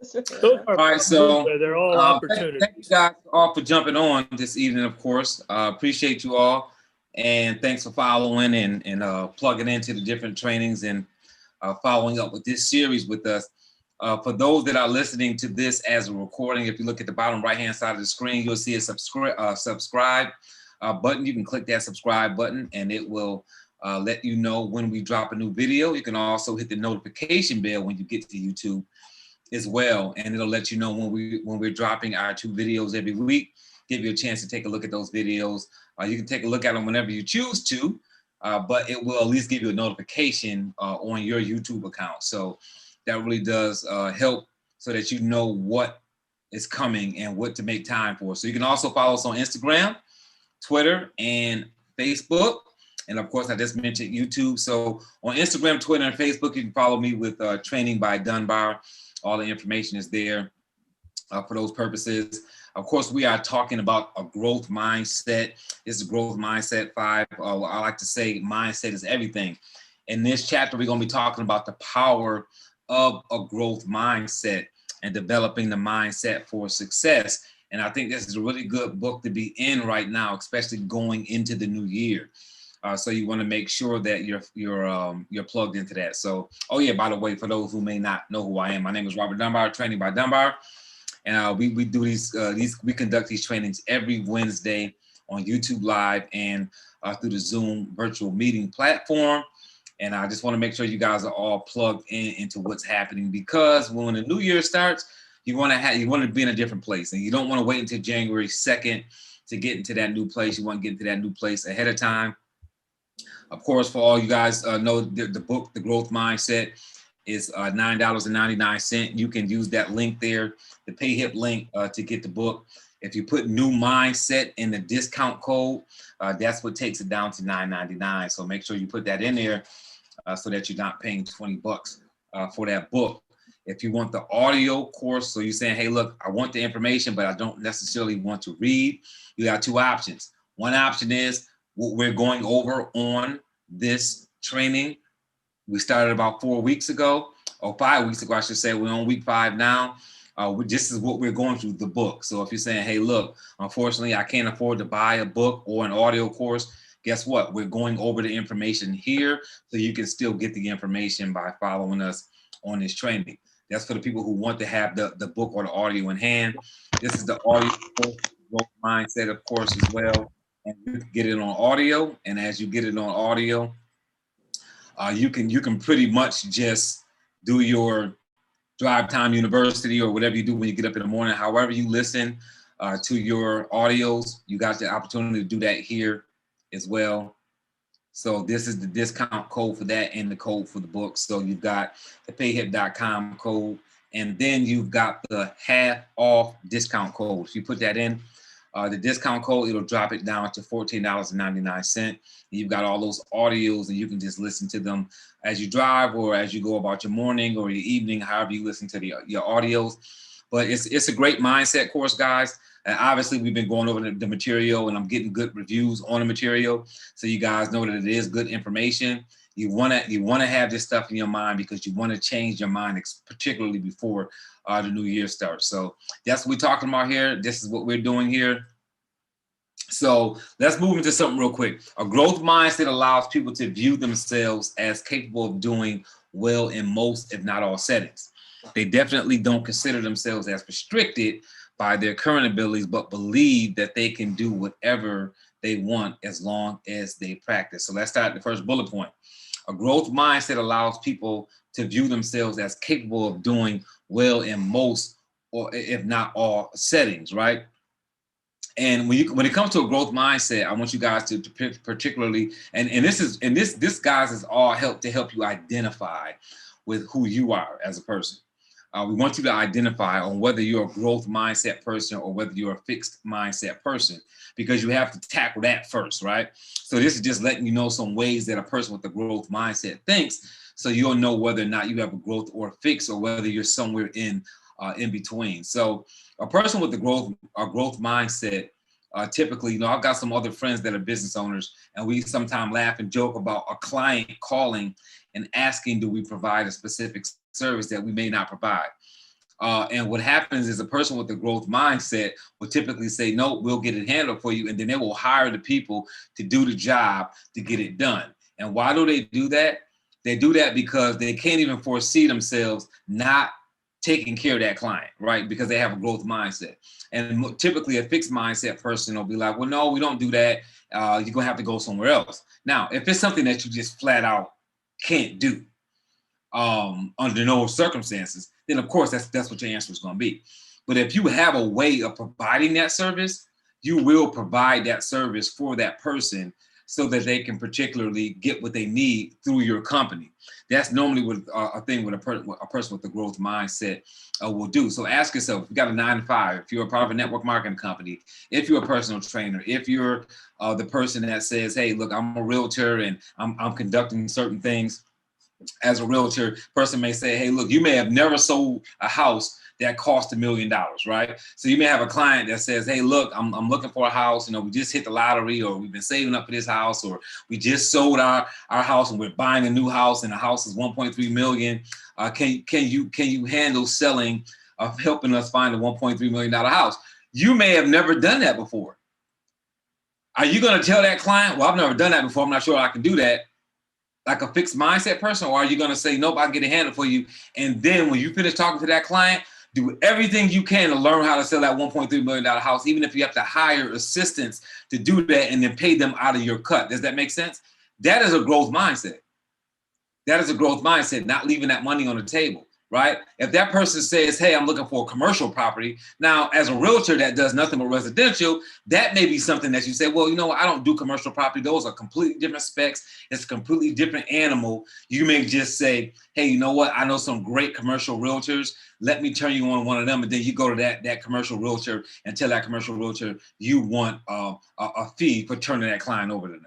Those are All right, so they're all opportunities. thank you guys all for jumping on this evening, of course. Appreciate you all. And thanks for following and plugging into the different trainings and following up with this series with us. For those that are listening to this as a recording, if you look at the bottom right-hand side of the screen, you'll see a subscribe button. You can click that subscribe button and it will let you know when we drop a new video. You can also hit the notification bell when you get to YouTube as well, and it'll let you know when we're dropping our 2 videos every week. Give you a chance to take a look at those videos. You can take a look at them whenever you choose to, but it will at least give you a notification on your YouTube account. So that really does help so that you know what is coming and what to make time for. So you can also follow us on Instagram, Twitter, and Facebook. And of course, I just mentioned YouTube. So on Instagram, Twitter, and Facebook, you can follow me with Training by Dunbar. All the information is there for those purposes. Of course, we are talking about a growth mindset. This is Growth Mindset 5. I like to say mindset is everything. In this chapter, we're going to be talking about the power of a growth mindset and developing the mindset for success. And I think this is a really good book to be in right now, especially going into the new year. So you want to make sure that you're plugged into that. So, oh yeah, by the way, for those who may not know who I am, my name is Robert Dunbar, Training by Dunbar, and we do we conduct these trainings every Wednesday on YouTube Live and through the Zoom virtual meeting platform. And I just want to make sure you guys are all plugged into what's happening, because when the new year starts, you want to be in a different place, and you don't want to wait until January 2nd to get into that new place. You want to get into that new place ahead of time. Of course, for all you guys know, the book, The Growth Mindset, is $9.99. You can use that link there, the PayHip link, to get the book. If you put new mindset in the discount code, that's what takes it down to $9.99. So make sure you put that in there so that you're not paying $20 for that book. If you want the audio course, so you're saying, hey, look, I want the information, but I don't necessarily want to read, you got 2 options. One option is what we're going over on this training. We started about 4 weeks ago, or 5 weeks ago, I should say. We're on week 5 now. This is what we're going through, the book. So if you're saying, hey, look, unfortunately, I can't afford to buy a book or an audio course, guess what? We're going over the information here, so you can still get the information by following us on this training. That's for the people who want to have the book or the audio in hand. This is the audio course, Growth Mindset, of course, as well. And you can get it on audio. And as you get it on audio, you can pretty much just do your drive time university or whatever you do when you get up in the morning. However you listen to your audios, you got the opportunity to do that here as well. So this is the discount code for that and the code for the book. So you've got the payhip.com code, and then you've got the half off discount code. If you put that in, the discount code, it'll drop it down to $14.99. You've got all those audios, and you can just listen to them as you drive or as you go about your morning or your evening, however you listen to your audios. But it's a great mindset course, guys. And obviously, we've been going over the material, and I'm getting good reviews on the material, so you guys know that it is good information. You want to have this stuff in your mind because you want to change your mind, particularly before the new year starts. So that's what we're talking about here. This is what we're doing here. So let's move into something real quick. A growth mindset allows people to view themselves as capable of doing well in most, if not all, settings. They definitely don't consider themselves as restricted by their current abilities, but believe that they can do whatever they want as long as they practice. So let's start the first bullet point. A growth mindset allows people to view themselves as capable of doing well in most, or if not all, settings, right? And when it comes to a growth mindset, I want you guys to particularly, and this guys is all to help you identify with who you are as a person. We want you to identify on whether you're a growth mindset person or whether you're a fixed mindset person, because you have to tackle that first, right? So this is just letting you know some ways that a person with a growth mindset thinks, so you'll know whether or not you have a growth or a fix, or whether you're somewhere in between. So a person with a growth mindset, typically, I've got some other friends that are business owners, and we sometimes laugh and joke about a client calling and asking, do we provide a specific service that we may not provide? And what happens is a person with a growth mindset will typically say, no, we'll get it handled for you. And then they will hire the people to do the job to get it done. And why do they do that? They do that because they can't even foresee themselves not taking care of that client, right? Because they have a growth mindset. And typically a fixed mindset person will be like, well, no, we don't do that. You're going to have to go somewhere else. Now, if it's something that you just flat out can't do under no circumstances, then of course that's what your answer is going to be. But if you have a way of providing that service, you will provide that service for that person so that they can particularly get what they need through your company. That's normally what a thing with a person with a growth mindset will do. So ask yourself, if you got a 9 to 5, if you're a part of a network marketing company, if you're a personal trainer, if you're the person that says, hey, look, I'm a realtor and I'm conducting certain things as a realtor, person may say, hey, look, you may have never sold a house that cost $1 million, right? So you may have a client that says, hey, look, I'm looking for a house. You know, we just hit the lottery, or we've been saving up for this house, or we just sold our house and we're buying a new house and the house is 1.3 million. Can you handle selling, helping us find a $1.3 million house? You may have never done that before. Are you going to tell that client, well, I've never done that before, I'm not sure I can do that, like a fixed mindset person? Or are you going to say, nope, I can get it handled for you? And then when you finish talking to that client, do everything you can to learn how to sell that $1.3 million house, even if you have to hire assistants to do that and then pay them out of your cut. Does that make sense? That is a growth mindset. That is a growth mindset, not leaving that money on the table, right? If that person says, hey, I'm looking for a commercial property. Now, as a realtor that does nothing but residential, that may be something that you say, well, you know what? I don't do commercial property. Those are completely different specs. It's a completely different animal. You may just say, hey, you know what? I know some great commercial realtors. Let me turn you on one of them. And then you go to that commercial realtor and tell that commercial realtor you want a fee for turning that client over to them.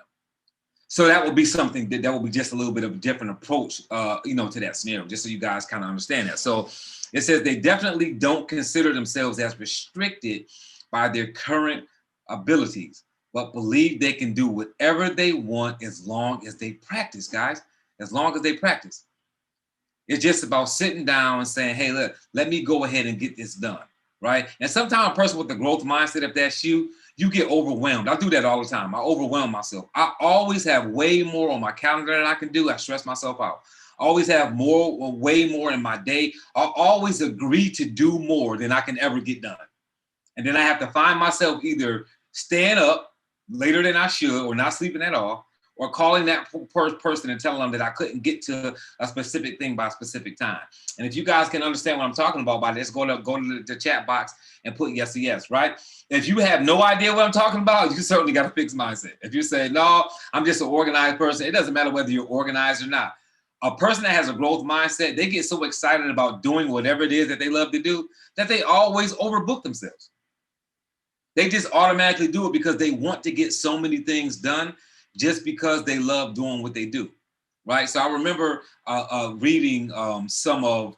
So that would be something that will be just a little bit of a different approach, to that scenario, just so you guys kind of understand that. So it says they definitely don't consider themselves as restricted by their current abilities, but believe they can do whatever they want as long as they practice, guys, as long as they practice. It's just about sitting down and saying, hey, look, let me go ahead and get this done, right? And sometimes a person with the growth mindset, if that's you get overwhelmed. I do that all the time. I overwhelm myself. I always have way more on my calendar than I can do. I stress myself out. I always have way more in my day. I always agree to do more than I can ever get done. And then I have to find myself either staying up later than I should or not sleeping at all, or calling that person and telling them that I couldn't get to a specific thing by a specific time. And if you guys can understand what I'm talking about by this, go to the chat box and put yes or yes, right? If you have no idea what I'm talking about, you certainly got a fixed mindset. If you say, no, I'm just an organized person, it doesn't matter whether you're organized or not. A person that has a growth mindset, they get so excited about doing whatever it is that they love to do that they always overbook themselves. They just automatically do it because they want to get so many things done just because they love doing what they do, right? So I remember reading some of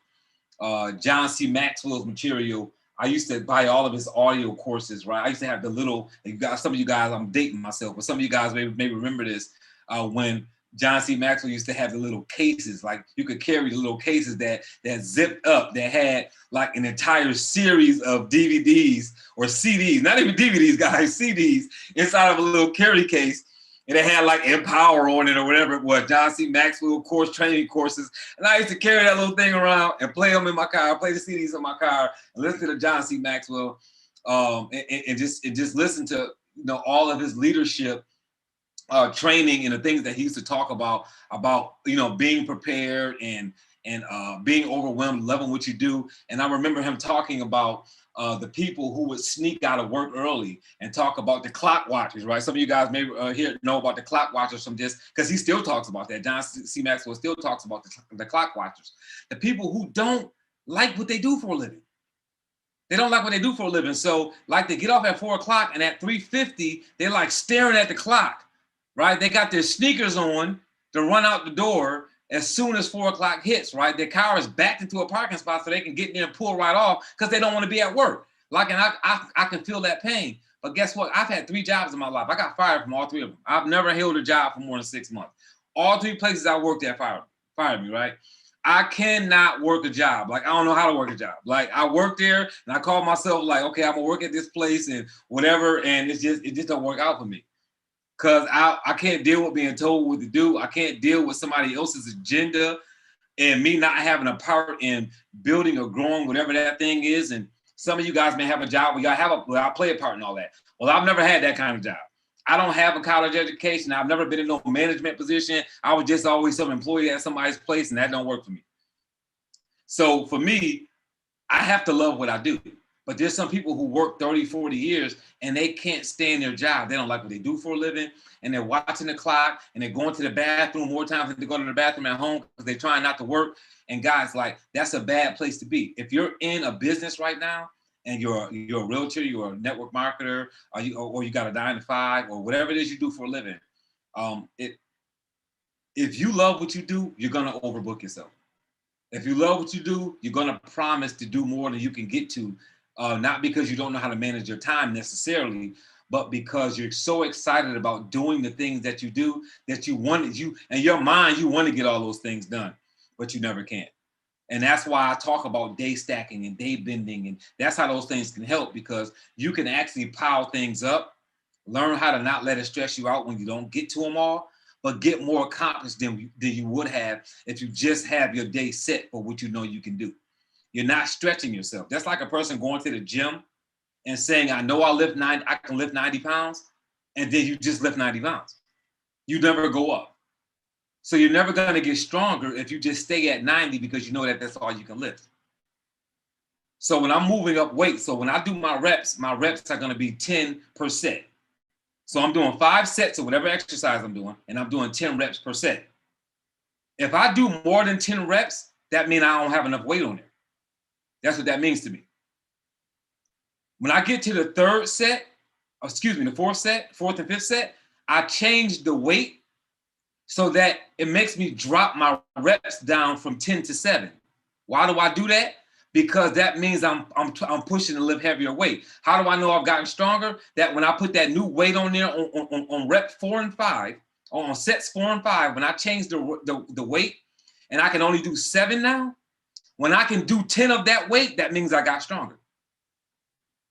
John C. Maxwell's material. I used to buy all of his audio courses, right? I used to have the little, some of you guys, I'm dating myself, but some of you guys may remember this when John C. Maxwell used to have the little cases, like you could carry the little cases that zipped up, that had like an entire series of DVDs or CDs, not even DVDs, guys, CDs inside of a little carry case. And it had like Empower on it or whatever it was, John C. Maxwell course, training courses. And I used to carry that little thing around and play them in my car, play the CDs in my car, and listen to John C. Maxwell, and just listen to all of his leadership training and the things that he used to talk about being prepared and being overwhelmed, loving what you do. And I remember him talking about the people who would sneak out of work early and talk about the clock watchers, right? Some of you guys may know about the clock watchers from just because he still talks about that. John C. Maxwell still talks about the clock watchers, the people who don't like what they do for a living. They don't like what they do for a living. So like they get off at 4 o'clock and at 3:50, they're like staring at the clock. Right? They got their sneakers on to run out the door as soon as 4 o'clock hits, right? Their car is backed into a parking spot so they can get in there and pull right off because they don't want to be at work. Like, and I can feel that pain. But guess what? I've had 3 jobs in my life. I got fired from all 3 of them. I've never held a job for more than 6 months. All 3 places I worked at fired me, right? I cannot work a job. Like, I don't know how to work a job. Like, I work there and I call myself like, okay, I'm gonna work at this place and whatever. And it just don't work out for me. Cause I can't deal with being told what to do. I can't deal with somebody else's agenda and me not having a part in building or growing whatever that thing is. And some of you guys may have a job where I play a part in all that. Well, I've never had that kind of job. I don't have a college education. I've never been in no management position. I was just always some employee at somebody's place, and that don't work for me. So for me, I have to love what I do. But there's some people who work 30, 40 years and they can't stay in their job. They don't like what they do for a living, and they're watching the clock and they're going to the bathroom more times than they go to the bathroom at home because they're trying not to work. And guys, like, that's a bad place to be. If you're in a business right now and you're a realtor, you're a network marketer, or you got a 9-to-5 or whatever it is you do for a living, if you love what you do, you're gonna overbook yourself. If you love what you do, you're gonna promise to do more than you can get to. Not because you don't know how to manage your time necessarily, but because you're so excited about doing the things that you do that you want in your mind, you want to get all those things done, but you never can. And that's why I talk about day stacking and day bending. And that's how those things can help, because you can actually pile things up, learn how to not let it stress you out when you don't get to them all, but get more accomplished than you would have if you just have your day set for what you know you can do. You're not stretching yourself. That's like a person going to the gym and saying, I know I can lift 90 pounds, and then you just lift 90 pounds. You never go up. So you're never going to get stronger if you just stay at 90 because you know that that's all you can lift. So when I'm moving up weight, so when I do my reps are going to be 10%. So I'm doing 5 sets of whatever exercise I'm doing, and I'm doing 10 reps per set. If I do more than 10 reps, that means I don't have enough weight on it. That's what that means to me. When I get to the the fourth and fifth set, I change the weight so that it makes me drop my reps down from 10 to 7. Why do I do that? Because that means I'm pushing to lift heavier weight. How do I know I've gotten stronger? That when I put that new weight on there on rep 4 and 5, on sets 4 and 5, when I change the weight and I can only do 7 now, when I can do 10 of that weight, that means I got stronger.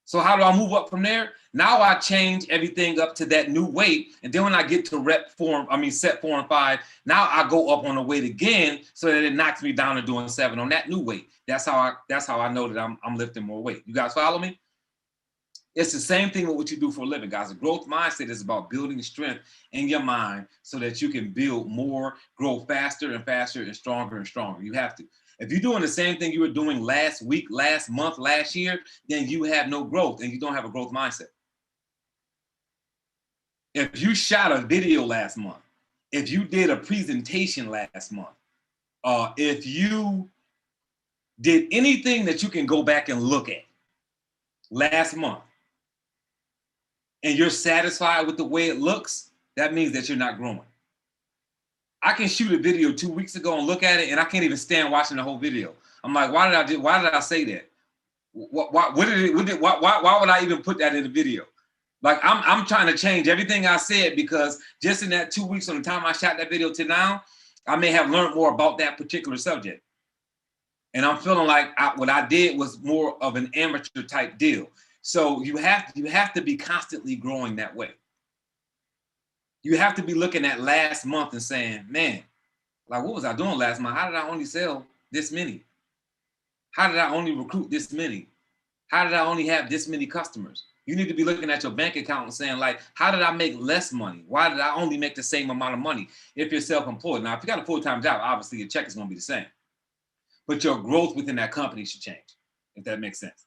So how do I move up from there? Now I change everything up to that new weight. And then when I get to set 4 and 5, now I go up on the weight again so that it knocks me down to doing 7 on that new weight. That's how I know that I'm lifting more weight. You guys follow me? It's the same thing with what you do for a living, guys. A growth mindset is about building strength in your mind so that you can build more, grow faster and faster and stronger and stronger. You have to. If you're doing the same thing you were doing last week, last month, last year, then you have no growth and you don't have a growth mindset. If you shot a video last month, if you did a presentation last month, if you did anything that you can go back and look at last month, and you're satisfied with the way it looks, that means that you're not growing. I can shoot a video 2 weeks ago and look at it, and I can't even stand watching the whole video. I'm like, why did I say that? Why would I even put that in the video? Like, I'm trying to change everything I said, because just in that 2 weeks from the time I shot that video to now, I may have learned more about that particular subject. And I'm feeling like what I did was more of an amateur type deal. So you have to be constantly growing that way. You have to be looking at last month and saying, man, like, what was I doing last month? How did I only sell this many? How did I only recruit this many? How did I only have this many customers? You need to be looking at your bank account and saying, like, how did I make less money? Why did I only make the same amount of money if you're self-employed? Now, if you got a full-time job, obviously your check is going to be the same. But your growth within that company should change, if that makes sense.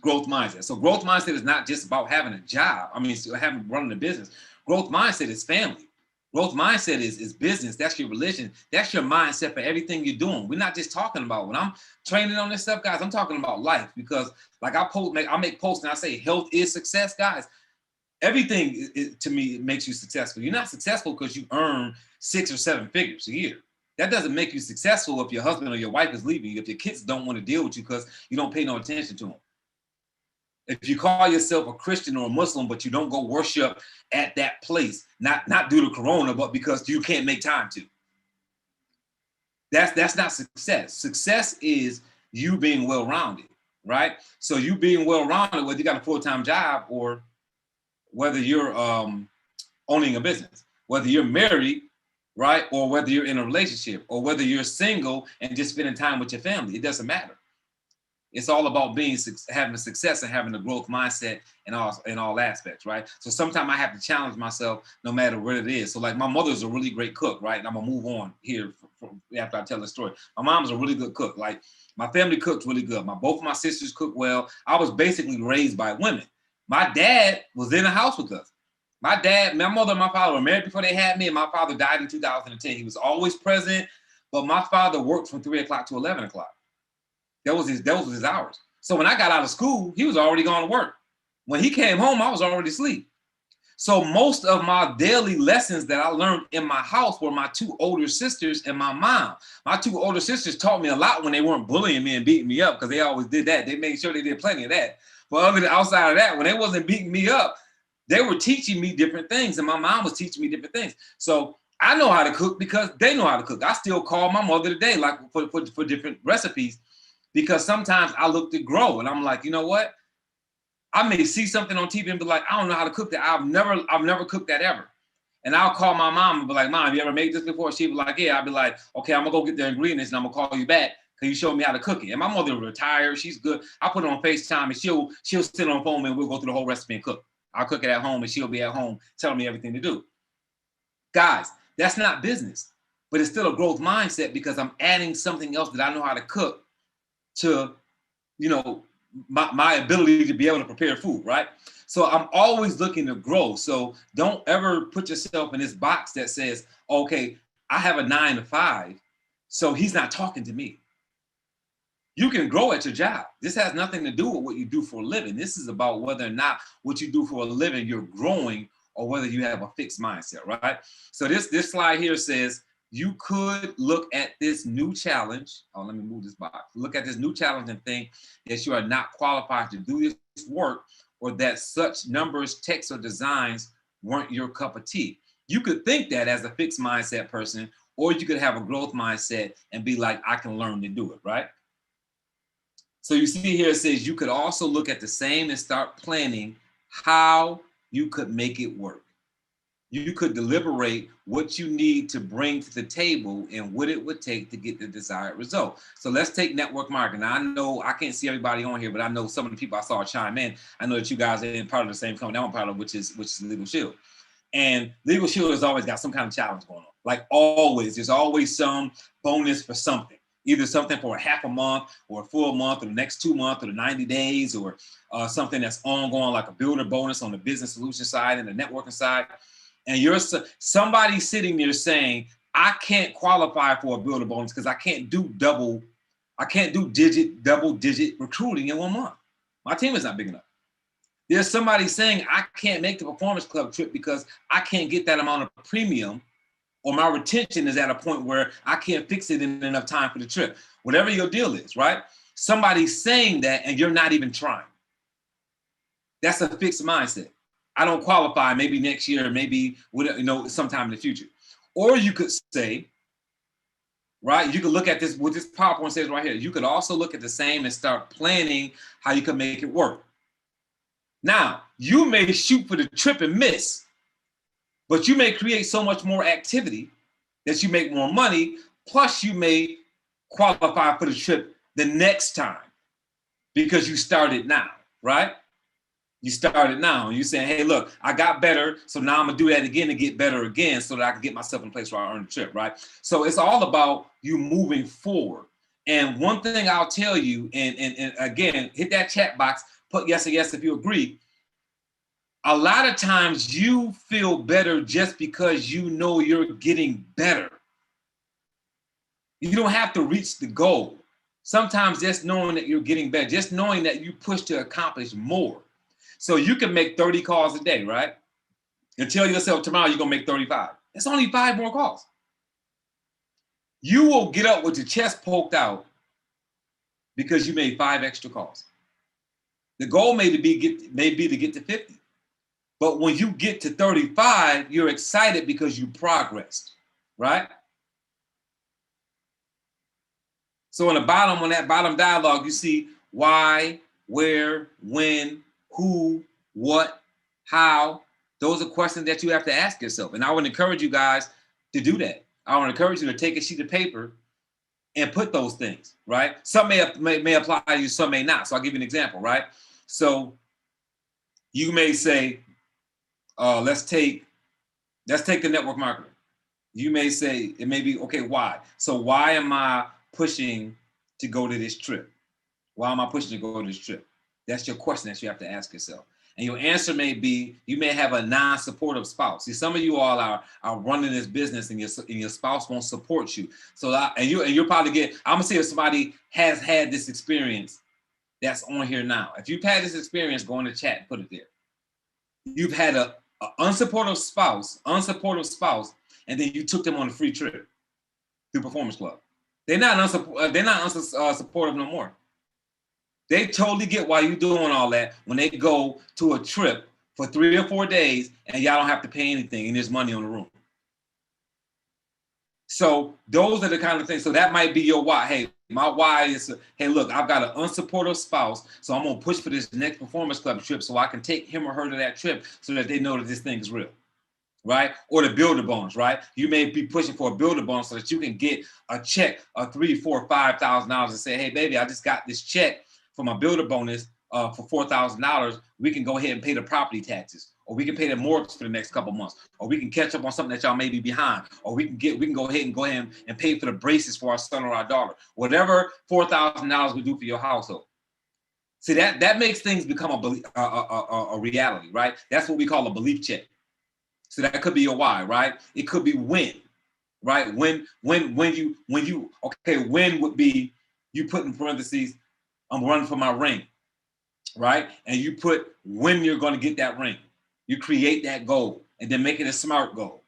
Growth mindset. So growth mindset is not just about having a job. Running a business. Growth mindset is family. Growth mindset is business. That's your religion. That's your mindset for everything you're doing. We're not just talking about, when I'm training on this stuff, guys, I'm talking about life, because like I make posts and I say health is success, guys. Everything to me makes you successful. You're not successful because you earn 6 or 7 figures a year. That doesn't make you successful if your husband or your wife is leaving you, if your kids don't want to deal with you because you don't pay no attention to them. If you call yourself a Christian or a Muslim, but you don't go worship at that place, not due to Corona, but because you can't make time to. That's not success. Success is you being well-rounded, right? So you being well-rounded, whether you got a full-time job or whether you're owning a business, whether you're married, right, or whether you're in a relationship, or whether you're single and just spending time with your family. It doesn't matter. It's all about having a success and having a growth mindset in all aspects, right? So sometimes I have to challenge myself no matter what it is. So like my mother's a really great cook, right? And I'm gonna move on here after I tell the story. My mom's a really good cook. Like my family cooks really good. Both of my sisters cook well. I was basically raised by women. My dad was in the house with us. My mother and my father were married before they had me, and my father died in 2010. He was always present, but my father worked from 3 o'clock to 11 o'clock. That was his hours. So when I got out of school, he was already gone to work. When he came home, I was already asleep. So most of my daily lessons that I learned in my house were my two older sisters and my mom. My two older sisters taught me a lot when they weren't bullying me and beating me up, because they always did that. They made sure they did plenty of that. But outside of that, when they wasn't beating me up, they were teaching me different things, and my mom was teaching me different things. So I know how to cook because they know how to cook. I still call my mother today, like for different recipes, because sometimes I look to grow and I'm like, you know what? I may see something on TV and be like, I don't know how to cook that. I've never cooked that ever. And I'll call my mom and be like, Mom, have you ever made this before? She'd be like, yeah. I'll be like, okay, I'm gonna go get the ingredients and I'm gonna call you back because you showed me how to cook it. And my mother retired, she's good. I put her on FaceTime and she'll sit on the phone and we'll go through the whole recipe and cook. I'll cook it at home and she'll be at home telling me everything to do. Guys, that's not business, but it's still a growth mindset because I'm adding something else that I know how to cook to, my ability to be able to prepare food, right? So I'm always looking to grow. So don't ever put yourself in this box that says, okay, I have a 9 to 5, so he's not talking to me. You can grow at your job. This has nothing to do with what you do for a living. This is about whether or not what you do for a living, you're growing, or whether you have a fixed mindset, right? So this slide here says, you could look at this new challenge. Oh, let me move this box. Look at this new challenge and think that you are not qualified to do this work, or that such numbers, texts, or designs weren't your cup of tea. You could think that as a fixed mindset person, or you could have a growth mindset and be like, I can learn to do it, right? So you see here, it says you could also look at the same and start planning how you could make it work. You could deliberate what you need to bring to the table and what it would take to get the desired result. So let's take network marketing. Now, I know I can't see everybody on here, but I know some of the people I saw chime in. I know that you guys are in part of the same company I'm part of, which is Legal Shield. And Legal Shield has always got some kind of challenge going on. Like always, there's always some bonus for something. Either something for a half a month or a full month or the next 2 months or the 90 days or something that's ongoing, like a builder bonus on the business solution side and the networking side. And you're somebody sitting there saying, I can't qualify for a builder bonus because I can't do double digit recruiting in 1 month. My team is not big enough. There's somebody saying, I can't make the Performance Club trip because I can't get that amount of premium, or my retention is at a point where I can't fix it in enough time for the trip. Whatever your deal is, right? Somebody's saying that and you're not even trying. That's a fixed mindset. I don't qualify, maybe next year, maybe sometime in the future. Or you could say, right, you could look at this, what this PowerPoint says right here. You could also look at the same and start planning how you can make it work. Now, you may shoot for the trip and miss, but you may create so much more activity that you make more money, plus you may qualify for the trip the next time because you started now, right? You started now. And you're saying, hey, look, I got better, so now I'm gonna do that again and get better again so that I can get myself in a place where I earn the trip, right? So it's all about you moving forward. And one thing I'll tell you, and again, hit that chat box, put yes or yes if you agree. A lot of times you feel better just because you know you're getting better. You don't have to reach the goal. Sometimes just knowing that you're getting better, just knowing that you push to accomplish more. So you can make 30 calls a day, right? And tell yourself tomorrow you're gonna make 35. It's only 5 more calls. You will get up with your chest poked out because you made 5 extra calls. The goal may be to get to 50. But when you get to 35, you're excited because you progressed, right? So on the bottom, on that bottom dialogue, you see why, where, when, who, what, how. Those are questions that you have to ask yourself. And I would encourage you guys to do that. I would encourage you to take a sheet of paper and put those things, right? Some may apply to you, some may not. So I'll give you an example, right? So you may say, let's take the network marketer. You may say, it may be, okay, why? So why am I pushing to go to this trip? Why am I pushing to go to this trip? That's your question that you have to ask yourself. And your answer may be, you may have a non-supportive spouse. See, some of you all are running this business and your spouse won't support you. So, you'll probably get, I'm gonna see if somebody has had this experience that's on here now. If you've had this experience, go in the chat and put it there. You've had a unsupportive spouse, and then you took them on a free trip through Performance Club. They're not unsupportive no more. They totally get why you're doing all that when they go to a trip for 3 or 4 days and y'all don't have to pay anything and there's money on the room. So those are the kind of things. So that might be your why. Hey, my why is, hey, look, I've got an unsupportive spouse, so I'm going to push for this next Performance Club trip so I can take him or her to that trip so that they know that this thing is real. Right? Or the builder bonus, right? You may be pushing for a builder bonus so that you can get a check of $3,000, $4,000, $5,000 and say, hey, baby, I just got this check for my builder bonus for $4,000. We can go ahead and pay the property taxes, or we can pay the mortgage for the next couple months, or we can catch up on something that y'all may be behind, or we can go ahead and pay for the braces for our son or our daughter. Whatever $4,000 we do for your household. See, that makes things become a reality, right? That's what we call a belief check. So that could be your why, right? It could be when, right? When would be, you put in parentheses, I'm running for my ring, right? And you put when you're going to get that ring. You create that goal and then make it a SMART goal,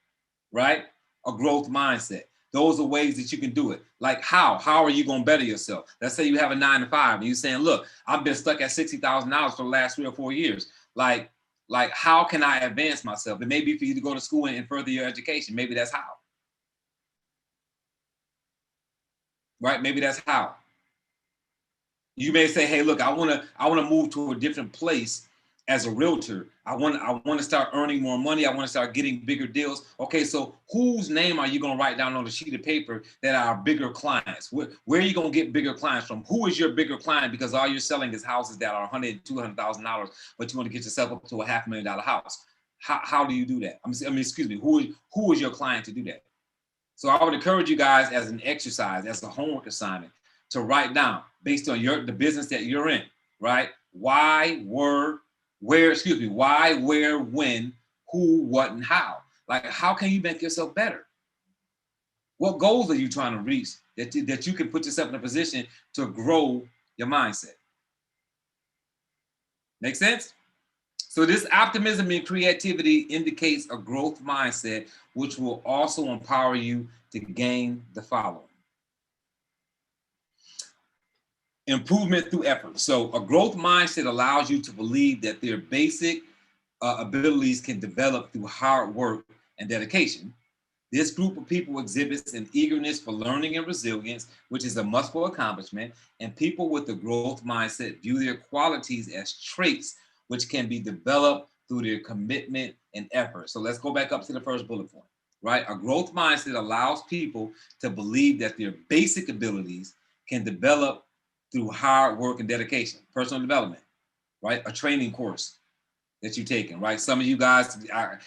right? A growth mindset. Those are ways that you can do it. Like how are you going to better yourself? Let's say you have a 9-to-5 and you're saying, look, I've been stuck at $60,000 for the last 3 or 4 years. Like how can I advance myself? It may be for you to go to school and further your education. Maybe that's how. Right? Maybe that's how. You may say, hey, look, I want to move to a different place as a realtor. I want to start earning more money. I want to start getting bigger deals. Okay, so whose name are you going to write down on a sheet of paper that are bigger clients? Where are you going to get bigger clients from? Who is your bigger client? Because all you're selling is houses that are $100,000, $200,000, but you want to get yourself up to a $500,000 house. How do you do that? Excuse me, who is your client to do that? So I would encourage you guys as an exercise, as a homework assignment, to write down based on the business that you're in, right? Why, where, when, who, what, and how. Like, how can you make yourself better? What goals are you trying to reach that you can put yourself in a position to grow your mindset? Make sense? So this optimism and creativity indicates a growth mindset, which will also empower you to gain the following. Improvement through effort. So a growth mindset allows you to believe that their basic abilities can develop through hard work and dedication. This group of people exhibits an eagerness for learning and resilience, which is a must for accomplishment. And people with a growth mindset view their qualities as traits, which can be developed through their commitment and effort. So let's go back up to the first bullet point, right? A growth mindset allows people to believe that their basic abilities can develop through hard work and dedication. Personal development, right? A training course that you're taking, right? Some of you guys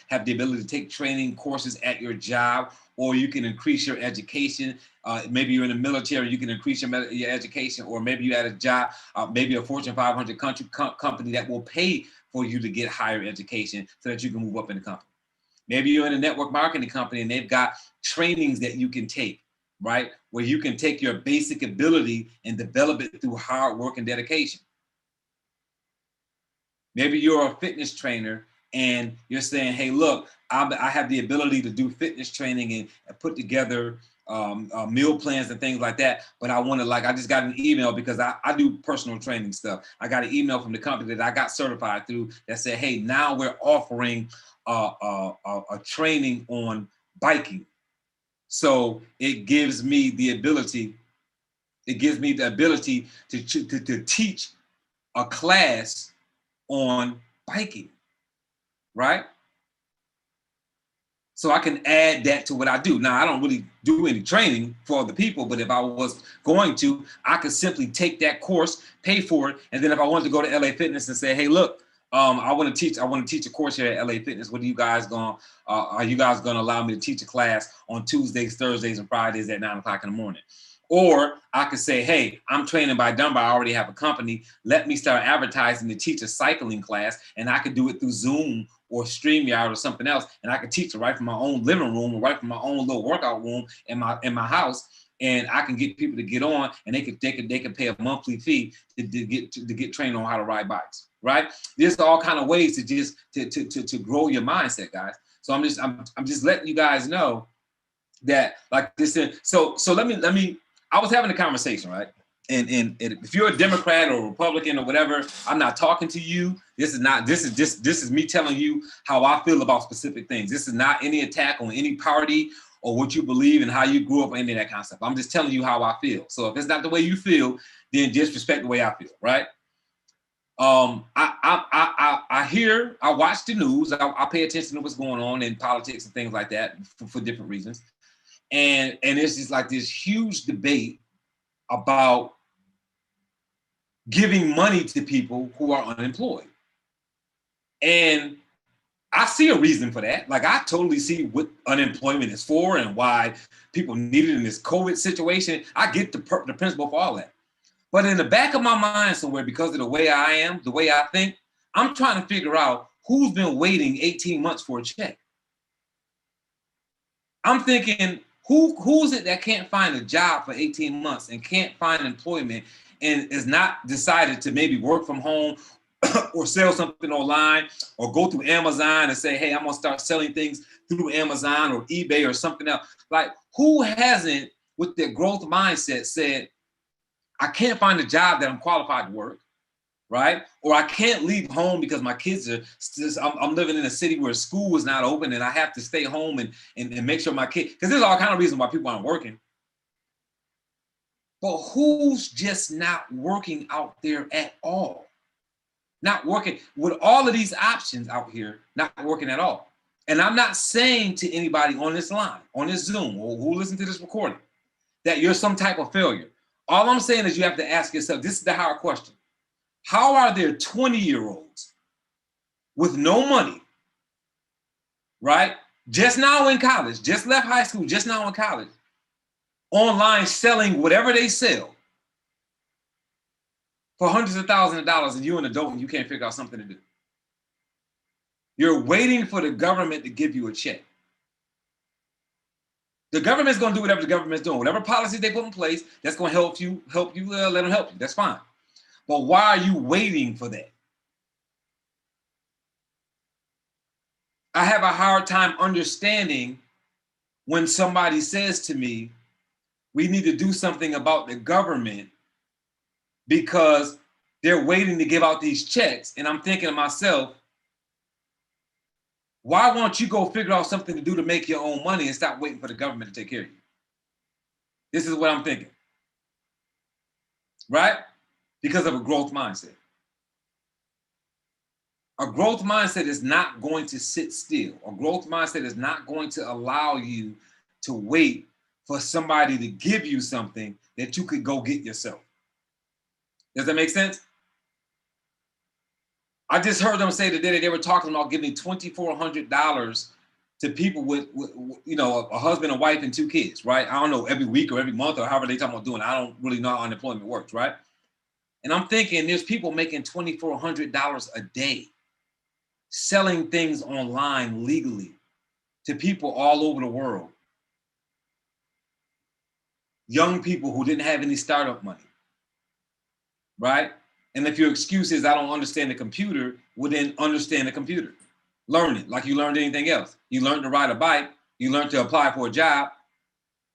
have the ability to take training courses at your job, or you can increase your education. Maybe you're in the military, you can increase your education, or maybe you're at a job, maybe a Fortune 500 company that will pay for you to get higher education so that you can move up in the company. Maybe you're in a network marketing company and they've got trainings that you can take, right? Where you can take your basic ability and develop it through hard work and dedication. Maybe you're a fitness trainer and you're saying, hey, look, I have the ability to do fitness training and put together meal plans and things like that. But I just got an email because I do personal training stuff. I got an email from the company that I got certified through that said, hey, now we're offering a training on biking. So it gives me the ability It gives me the ability to teach a class on biking, right? So I can add that to what I do. Now, I don't really do any training for other people, but if I was going to, I could simply take that course, pay for it, and then if I wanted to go to LA Fitness and say, hey, look, I want to teach a course here at LA Fitness. What are you guys are you guys gonna allow me to teach a class on Tuesdays, Thursdays, and Fridays at 9 o'clock in the morning? Or I could say, hey, I'm training by Dunbar. I already have a company. Let me start advertising to teach a cycling class, and I could do it through Zoom or StreamYard or something else, and I could teach it right from my own living room or right from my own little workout room in my house, and I can get people to get on, and they can pay a monthly fee to get trained on how to ride bikes, right? There's all kind of ways to just to grow your mindset, guys. So I'm just letting you guys know that, like this. So let me. I was having a conversation, right? And if you're a Democrat or Republican or whatever, I'm not talking to you. This is me telling you how I feel about specific things. This is not any attack on any party or what you believe and how you grew up or any of that kind of stuff. I'm just telling you how I feel. So if it's not the way you feel, then just respect the way I feel, right? I watch the news. I pay attention to what's going on in politics and things like that for different reasons. And it's just like this huge debate about giving money to people who are unemployed. And I see a reason for that. Like, I totally see what unemployment is for and why people need it in this COVID situation. I get the principle for all that. But in the back of my mind somewhere, because of the way I am, the way I think, I'm trying to figure out who's been waiting 18 months for a check. I'm thinking, who's it that can't find a job for 18 months and can't find employment and is not decided to maybe work from home or sell something online or go through Amazon and say, hey, I'm gonna start selling things through Amazon or eBay or something else. Like, who hasn't, with their growth mindset, said, I can't find a job that I'm qualified to work, right? Or I can't leave home because my kids are, I'm living in a city where school is not open and I have to stay home and make sure my kids, because there's all kind of reasons why people aren't working. But who's just not working out there at all? Not working with all of these options out here, not working at all. And I'm not saying to anybody on this line, on this Zoom, or who listens to this recording, that you're some type of failure. All I'm saying is you have to ask yourself, this is the hard question. How are there 20-year-olds with no money, right? Just now in college, just left high school, just now in college, online selling whatever they sell for hundreds of thousands of dollars, and you're an adult and you can't figure out something to do. You're waiting for the government to give you a check. The government's going to do whatever the government's doing. Whatever policies they put in place, that's going to help you, let them help you. That's fine. But why are you waiting for that? I have a hard time understanding when somebody says to me, we need to do something about the government because they're waiting to give out these checks. And I'm thinking to myself, why won't you go figure out something to do to make your own money and stop waiting for the government to take care of you? This is what I'm thinking, right? Because of a growth mindset. A growth mindset is not going to sit still. A growth mindset is not going to allow you to wait for somebody to give you something that you could go get yourself. Does that make sense? I just heard them say today that they were talking about giving $2,400 to people with a husband, a wife, and 2 kids, right? I don't know, every week or every month or however they talking about doing it. I don't really know how unemployment works, right? And I'm thinking there's people making $2,400 a day selling things online legally to people all over the world. Young people who didn't have any startup money, right? And if your excuse is I don't understand the computer, well then understand the computer. Learn it like you learned anything else. You learned to ride a bike. You learned to apply for a job.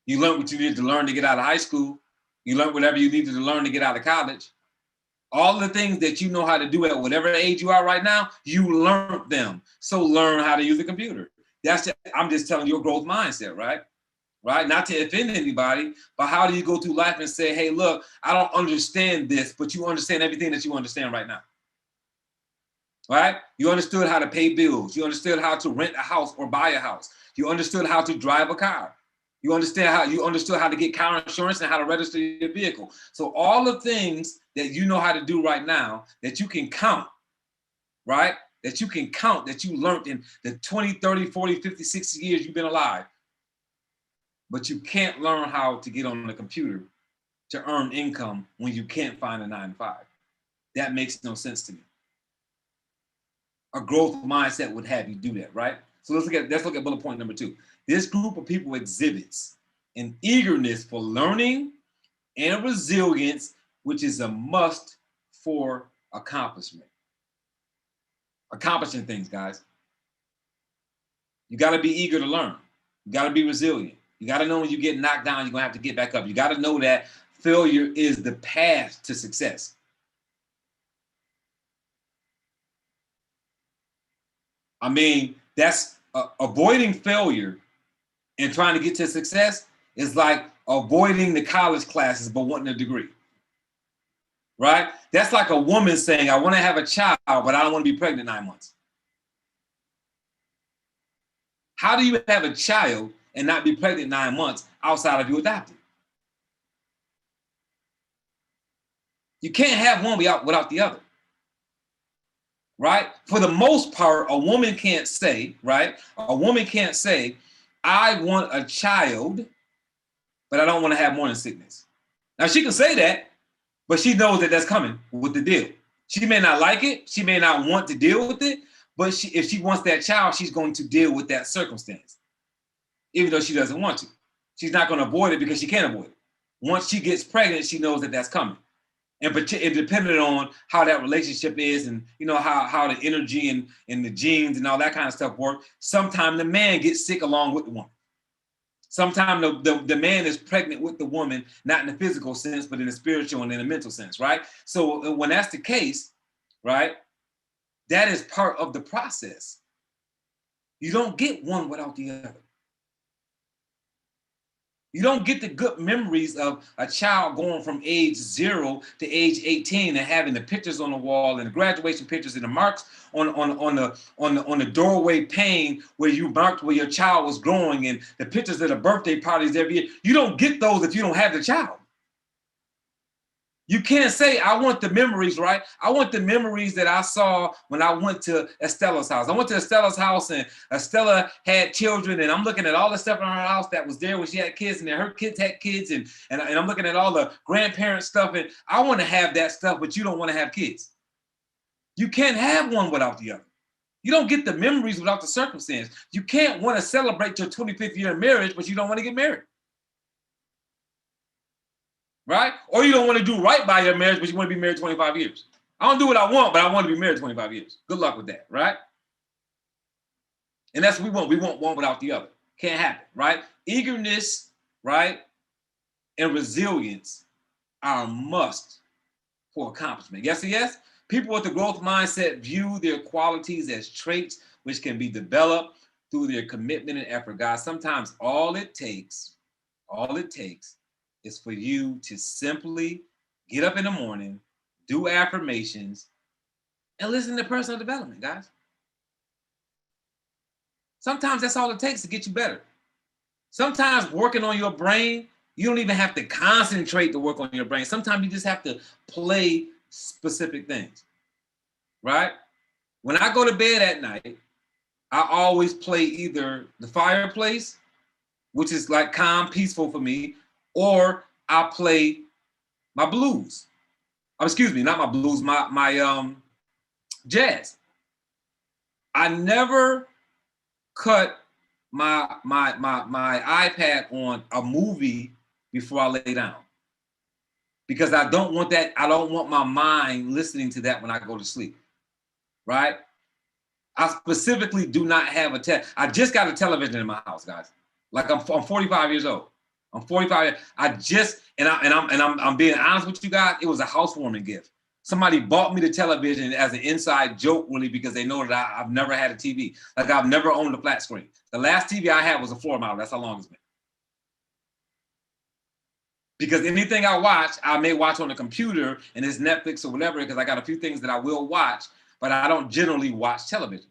You learned what you needed to learn to get out of high school. You learned whatever you needed to learn to get out of college. All the things that you know how to do at whatever age you are right now, you learned them. So learn how to use a computer. I'm just telling you a growth mindset, right? right? Not to offend anybody, but how do you go through life and say, hey, look, I don't understand this, but you understand everything that you understand right now, right? You understood how to pay bills. You understood how to rent a house or buy a house. You understood how to drive a car. You understood how to get car insurance and how to register your vehicle. So all the things that you know how to do right now that you can count, right? That you can count, that you learned in the 20, 30, 40, 50, 60 years you've been alive. But you can't learn how to get on the computer to earn income when you can't find a 9 to 5. That makes no sense to me. A growth mindset would have you do that, right? So let's look at bullet point number 2. This group of people exhibits an eagerness for learning and resilience, which is a must for accomplishment. Accomplishing things, guys. You got to be eager to learn. You got to be resilient. You got to know when you get knocked down, you're going to have to get back up. You got to know that failure is the path to success. I mean, that's avoiding failure and trying to get to success is like avoiding the college classes but wanting a degree, right? That's like a woman saying, I want to have a child, but I don't want to be pregnant 9 months. How do you have a child and not be pregnant 9 months outside of you adopted? You can't have one without the other, right? For the most part, a woman can't say, right? A woman can't say, I want a child, but I don't want to have morning sickness. Now, she can say that, but she knows that that's coming with the deal. She may not like it. She may not want to deal with it, but if she wants that child, she's going to deal with that circumstance, even though she doesn't want to. She's not going to avoid it because she can't avoid it. Once she gets pregnant, she knows that that's coming. And depending on how that relationship is and, you know, how the energy and the genes and all that kind of stuff work, sometimes the man gets sick along with the woman. Sometimes the man is pregnant with the woman, not in the physical sense, but in the spiritual and in the mental sense, right? So when that's the case, right, that is part of the process. You don't get one without the other. You don't get the good memories of a child going from age 0 to age 18 and having the pictures on the wall and the graduation pictures and the marks on the doorway pane where you marked where your child was growing and the pictures of the birthday parties every year. You don't get those if you don't have the child. You can't say, I want the memories, right? I want the memories that I saw when I went to Estella's house. I went to Estella's house and Estella had children and I'm looking at all the stuff in her house that was there when she had kids and then her kids had kids and I'm looking at all the grandparent stuff and I want to have that stuff, but you don't want to have kids. You can't have one without the other. You don't get the memories without the circumstance. You can't want to celebrate your 25th year of marriage, but you don't want to get married. Right? Or you don't want to do right by your marriage, but you want to be married 25 years. I don't do what I want, but I want to be married 25 years. Good luck with that, right? And that's what we want. We want one without the other. Can't happen, right? Eagerness, right, and resilience are a must for accomplishment. Yes or yes? People with the growth mindset view their qualities as traits which can be developed through their commitment and effort. Guys, sometimes all it takes is for you to simply get up in the morning, do affirmations, and listen to personal development, guys. Sometimes that's all it takes to get you better. Sometimes working on your brain, you don't even have to concentrate to work on your brain. Sometimes you just have to play specific things, right? When I go to bed at night, I always play either the fireplace, which is like calm, peaceful for me, or I play my blues. Excuse me, not my blues, my jazz. I never cut my iPad on a movie before I lay down. Because I don't want that, I don't want my mind listening to that when I go to sleep. Right? I specifically do not have I just got a television in my house, guys. Like I'm 45 years old. I'm 45. I'm being honest with you guys. It was a housewarming gift. Somebody bought me the television as an inside joke, really, because they know that I've never had a TV. Like I've never owned a flat screen. The last TV I had was a floor model. That's how long it's been. Because anything I watch, I may watch on the computer and it's Netflix or whatever, because I got a few things that I will watch, but I don't generally watch television,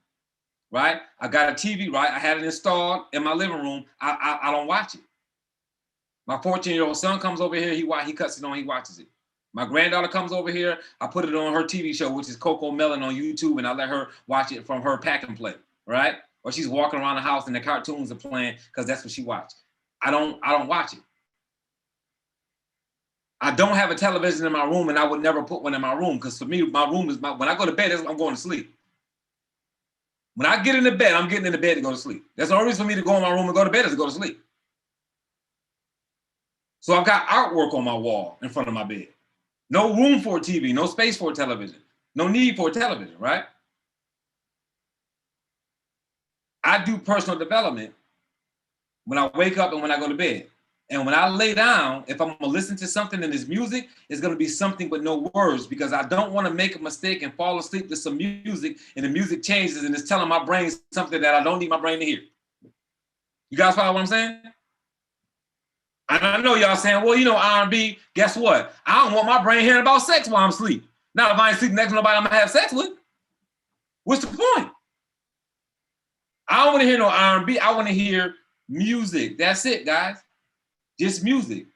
right? I got a TV, right? I had it installed in my living room. I don't watch it. My 14-year-old son comes over here, he cuts it on, he watches it. My granddaughter comes over here, I put it on her TV show, which is Coco Melon on YouTube, and I let her watch it from her pack and play, right? Or she's walking around the house and the cartoons are playing because that's what she watched. I don't watch it. I don't have a television in my room, and I would never put one in my room, because for me, my room is when I go to bed, I'm going to sleep. When I get into bed, I'm getting into bed to go to sleep. That's the only reason for me to go in my room and go to bed is to go to sleep. So I've got artwork on my wall in front of my bed. No room for a TV, no space for a television, no need for a television, right? I do personal development when I wake up and when I go to bed. And when I lay down, if I'm gonna listen to something in this music, it's gonna be something with no words, because I don't want to make a mistake and fall asleep to some music and the music changes and it's telling my brain something that I don't need my brain to hear. You guys follow what I'm saying? And I know y'all saying, well, you know, R&B, guess what? I don't want my brain hearing about sex while I'm asleep. Now, if I ain't sleeping next to nobody I'm gonna have sex with, what's the point? I don't want to hear no R&B. I want to hear music. That's it, guys. Just music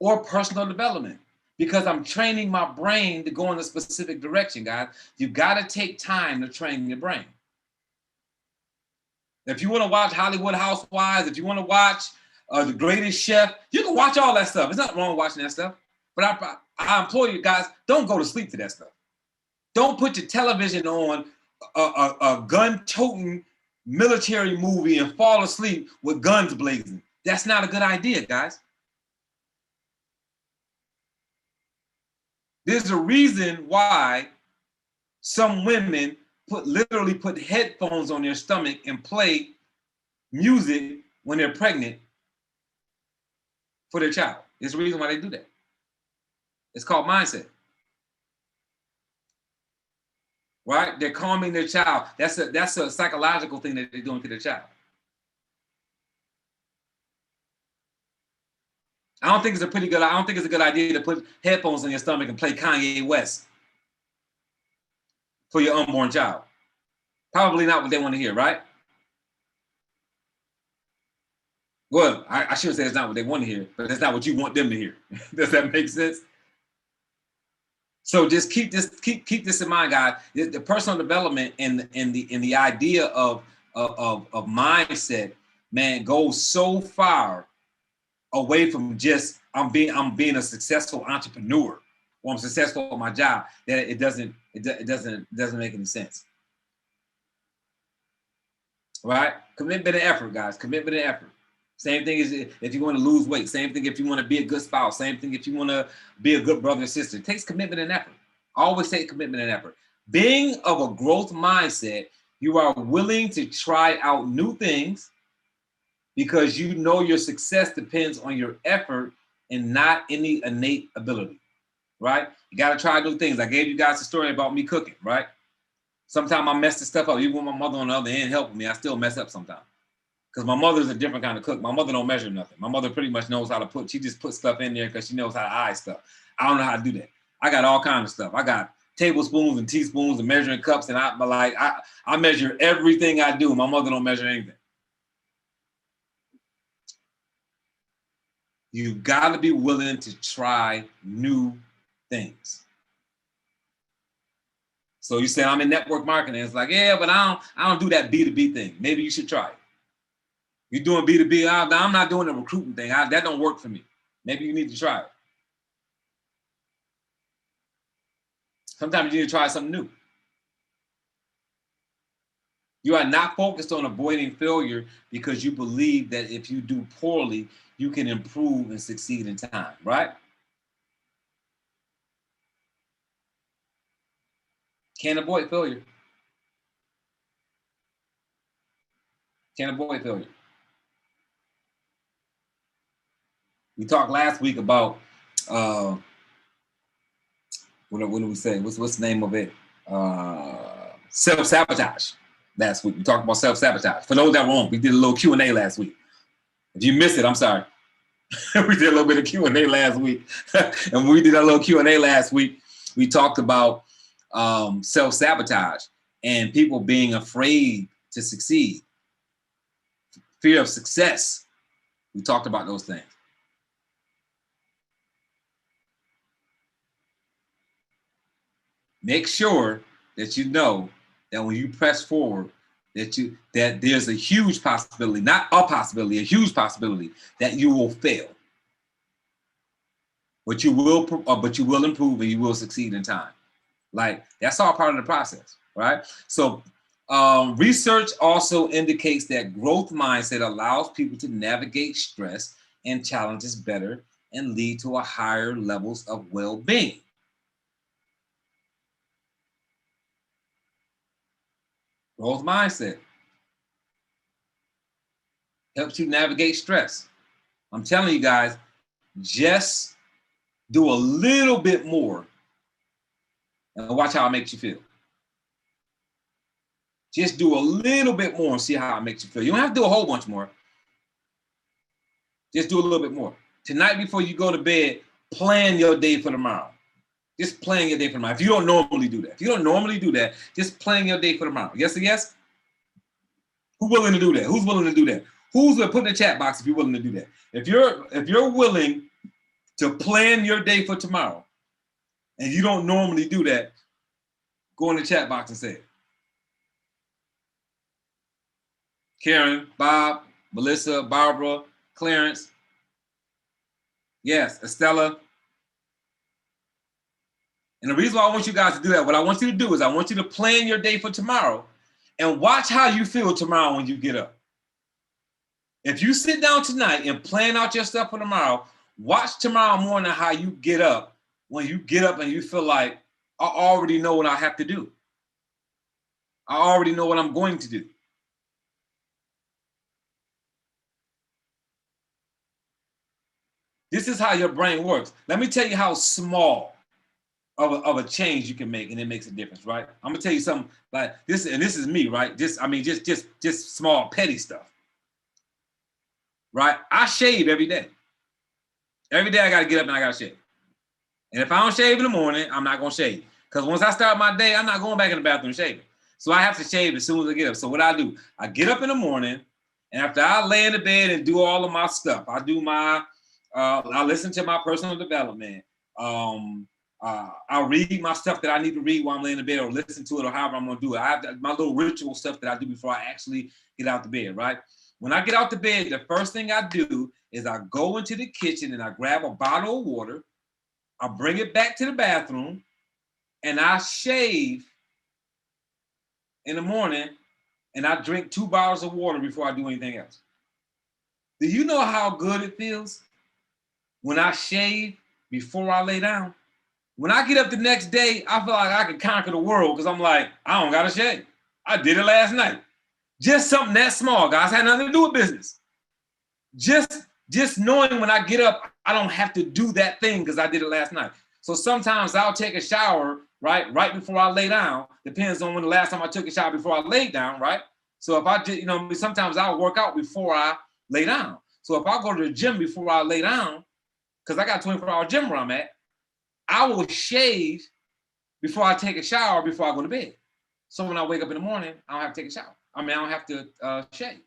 or personal development, because I'm training my brain to go in a specific direction, guys. You got to take time to train your brain. If you want to watch Hollywood Housewives, if you want to watch The Greatest Chef, you can watch all that stuff. There's nothing wrong with watching that stuff. But I implore you guys, don't go to sleep to that stuff. Don't put your television on a gun-toting military movie and fall asleep with guns blazing. That's not a good idea, guys. There's a reason why some women literally put headphones on their stomach and play music when they're pregnant for their child. There's a reason why they do that. It's called mindset. Right? They're calming their child. That's a psychological thing that they're doing to their child. I don't think it's a good idea to put headphones on your stomach and play Kanye West for your unborn child. Probably not what they want to hear, right? Well, I shouldn't say it's not what they want to hear, but that's not what you want them to hear. Does that make sense? So just keep this in mind, guys. The personal development and the idea of mindset, man, goes so far away from just I'm being a successful entrepreneur or I'm successful at my job that it doesn't make any sense. Right? Commitment and effort, guys. Commitment and effort. Same thing as if you want to lose weight. Same thing if you want to be a good spouse. Same thing if you want to be a good brother or sister. It takes commitment and effort. Always take commitment and effort. Being of a growth mindset, you are willing to try out new things because you know your success depends on your effort and not any innate ability, right? You got to try new things. I gave you guys a story about me cooking, right? Sometimes I mess this stuff up. Even with my mother on the other end helping me, I still mess up sometimes. Because my mother's a different kind of cook. My mother don't measure nothing. My mother pretty much knows how to she just puts stuff in there because she knows how to eye stuff. I don't know how to do that. I got all kinds of stuff. I got tablespoons and teaspoons and measuring cups, and I measure everything I do. My mother don't measure anything. You got to be willing to try new things. So you say I'm in network marketing. It's like, yeah, but I don't do that B2B thing. Maybe you should try it. You're doing B2B. I'm not doing the recruiting thing. That don't work for me. Maybe you need to try it. Sometimes you need to try something new. You are not focused on avoiding failure because you believe that if you do poorly, you can improve and succeed in time, right? Can't avoid failure. Can't avoid failure. We talked last week about what did we say? What's the name of it? Self-sabotage. Last week we talked about self-sabotage. For those that were on, we did a little Q&A last week. If you missed it, I'm sorry. We did a little bit of Q&A last week. And when we did a little Q&A last week, we talked about self-sabotage and people being afraid to succeed, fear of success. We talked about those things. Make sure that you know that when you press forward, that there's a huge possibility, not a possibility, a huge possibility that you will fail. But you will improve and you will succeed in time. Like, that's all part of the process, right? So research also indicates that growth mindset allows people to navigate stress and challenges better and lead to a higher levels of well-being. Growth mindset helps you navigate stress. I'm telling you guys, just do a little bit more and watch how it makes you feel. Just do a little bit more and see how it makes you feel. You don't have to do a whole bunch more. Just do a little bit more. Tonight before you go to bed, plan your day for tomorrow. Just plan your day for tomorrow. If you don't normally do that, just plan your day for tomorrow. Yes or yes? Who's willing to do that? Who's willing to do that? Who's going to put in the chat box if you're willing to do that? If you're willing to plan your day for tomorrow and you don't normally do that, go in the chat box and say it. Karen, Bob, Melissa, Barbara, Clarence. Yes, Estella. And the reason why I want you guys to do that, what I want you to do is I want you to plan your day for tomorrow and watch how you feel tomorrow when you get up. If you sit down tonight and plan out your stuff for tomorrow, watch tomorrow morning how you get up when you get up and you feel like, I already know what I have to do. I already know what I'm going to do. This is how your brain works. Let me tell you how small of a change you can make, and it makes a difference, right? I'm gonna tell you something like this, and this is me, right? Just small petty stuff, right? I shave every day. Every day I gotta get up and I gotta shave. And if I don't shave in the morning, I'm not gonna shave. Because once I start my day, I'm not going back in the bathroom shaving. So I have to shave as soon as I get up. So what I do, I get up in the morning, and after I lay in the bed and do all of my stuff, I do my, I listen to my personal development. I'll read my stuff that I need to read while I'm laying in the bed, or listen to it, or however I'm gonna do it. I have my little ritual stuff that I do before I actually get out the bed, right? When I get out the bed, the first thing I do is I go into the kitchen and I grab a bottle of water. I bring it back to the bathroom and I shave in the morning, and I drink 2 bottles of water before I do anything else. Do you know how good it feels when I shave before I lay down? When I get up the next day, I feel like I can conquer the world because I'm like, I don't gotta shave. I did it last night. Just something that small, guys. Had nothing to do with business. Just knowing when I get up, I don't have to do that thing because I did it last night. So sometimes I'll take a shower, right before I lay down. Depends on when the last time I took a shower before I laid down, right? So if I just, sometimes I'll work out before I lay down. So if I go to the gym before I lay down, because I got a 24-hour gym where I'm at, I will shave before I take a shower before I go to bed. So when I wake up in the morning, I don't have to take a shower. I don't have to shave.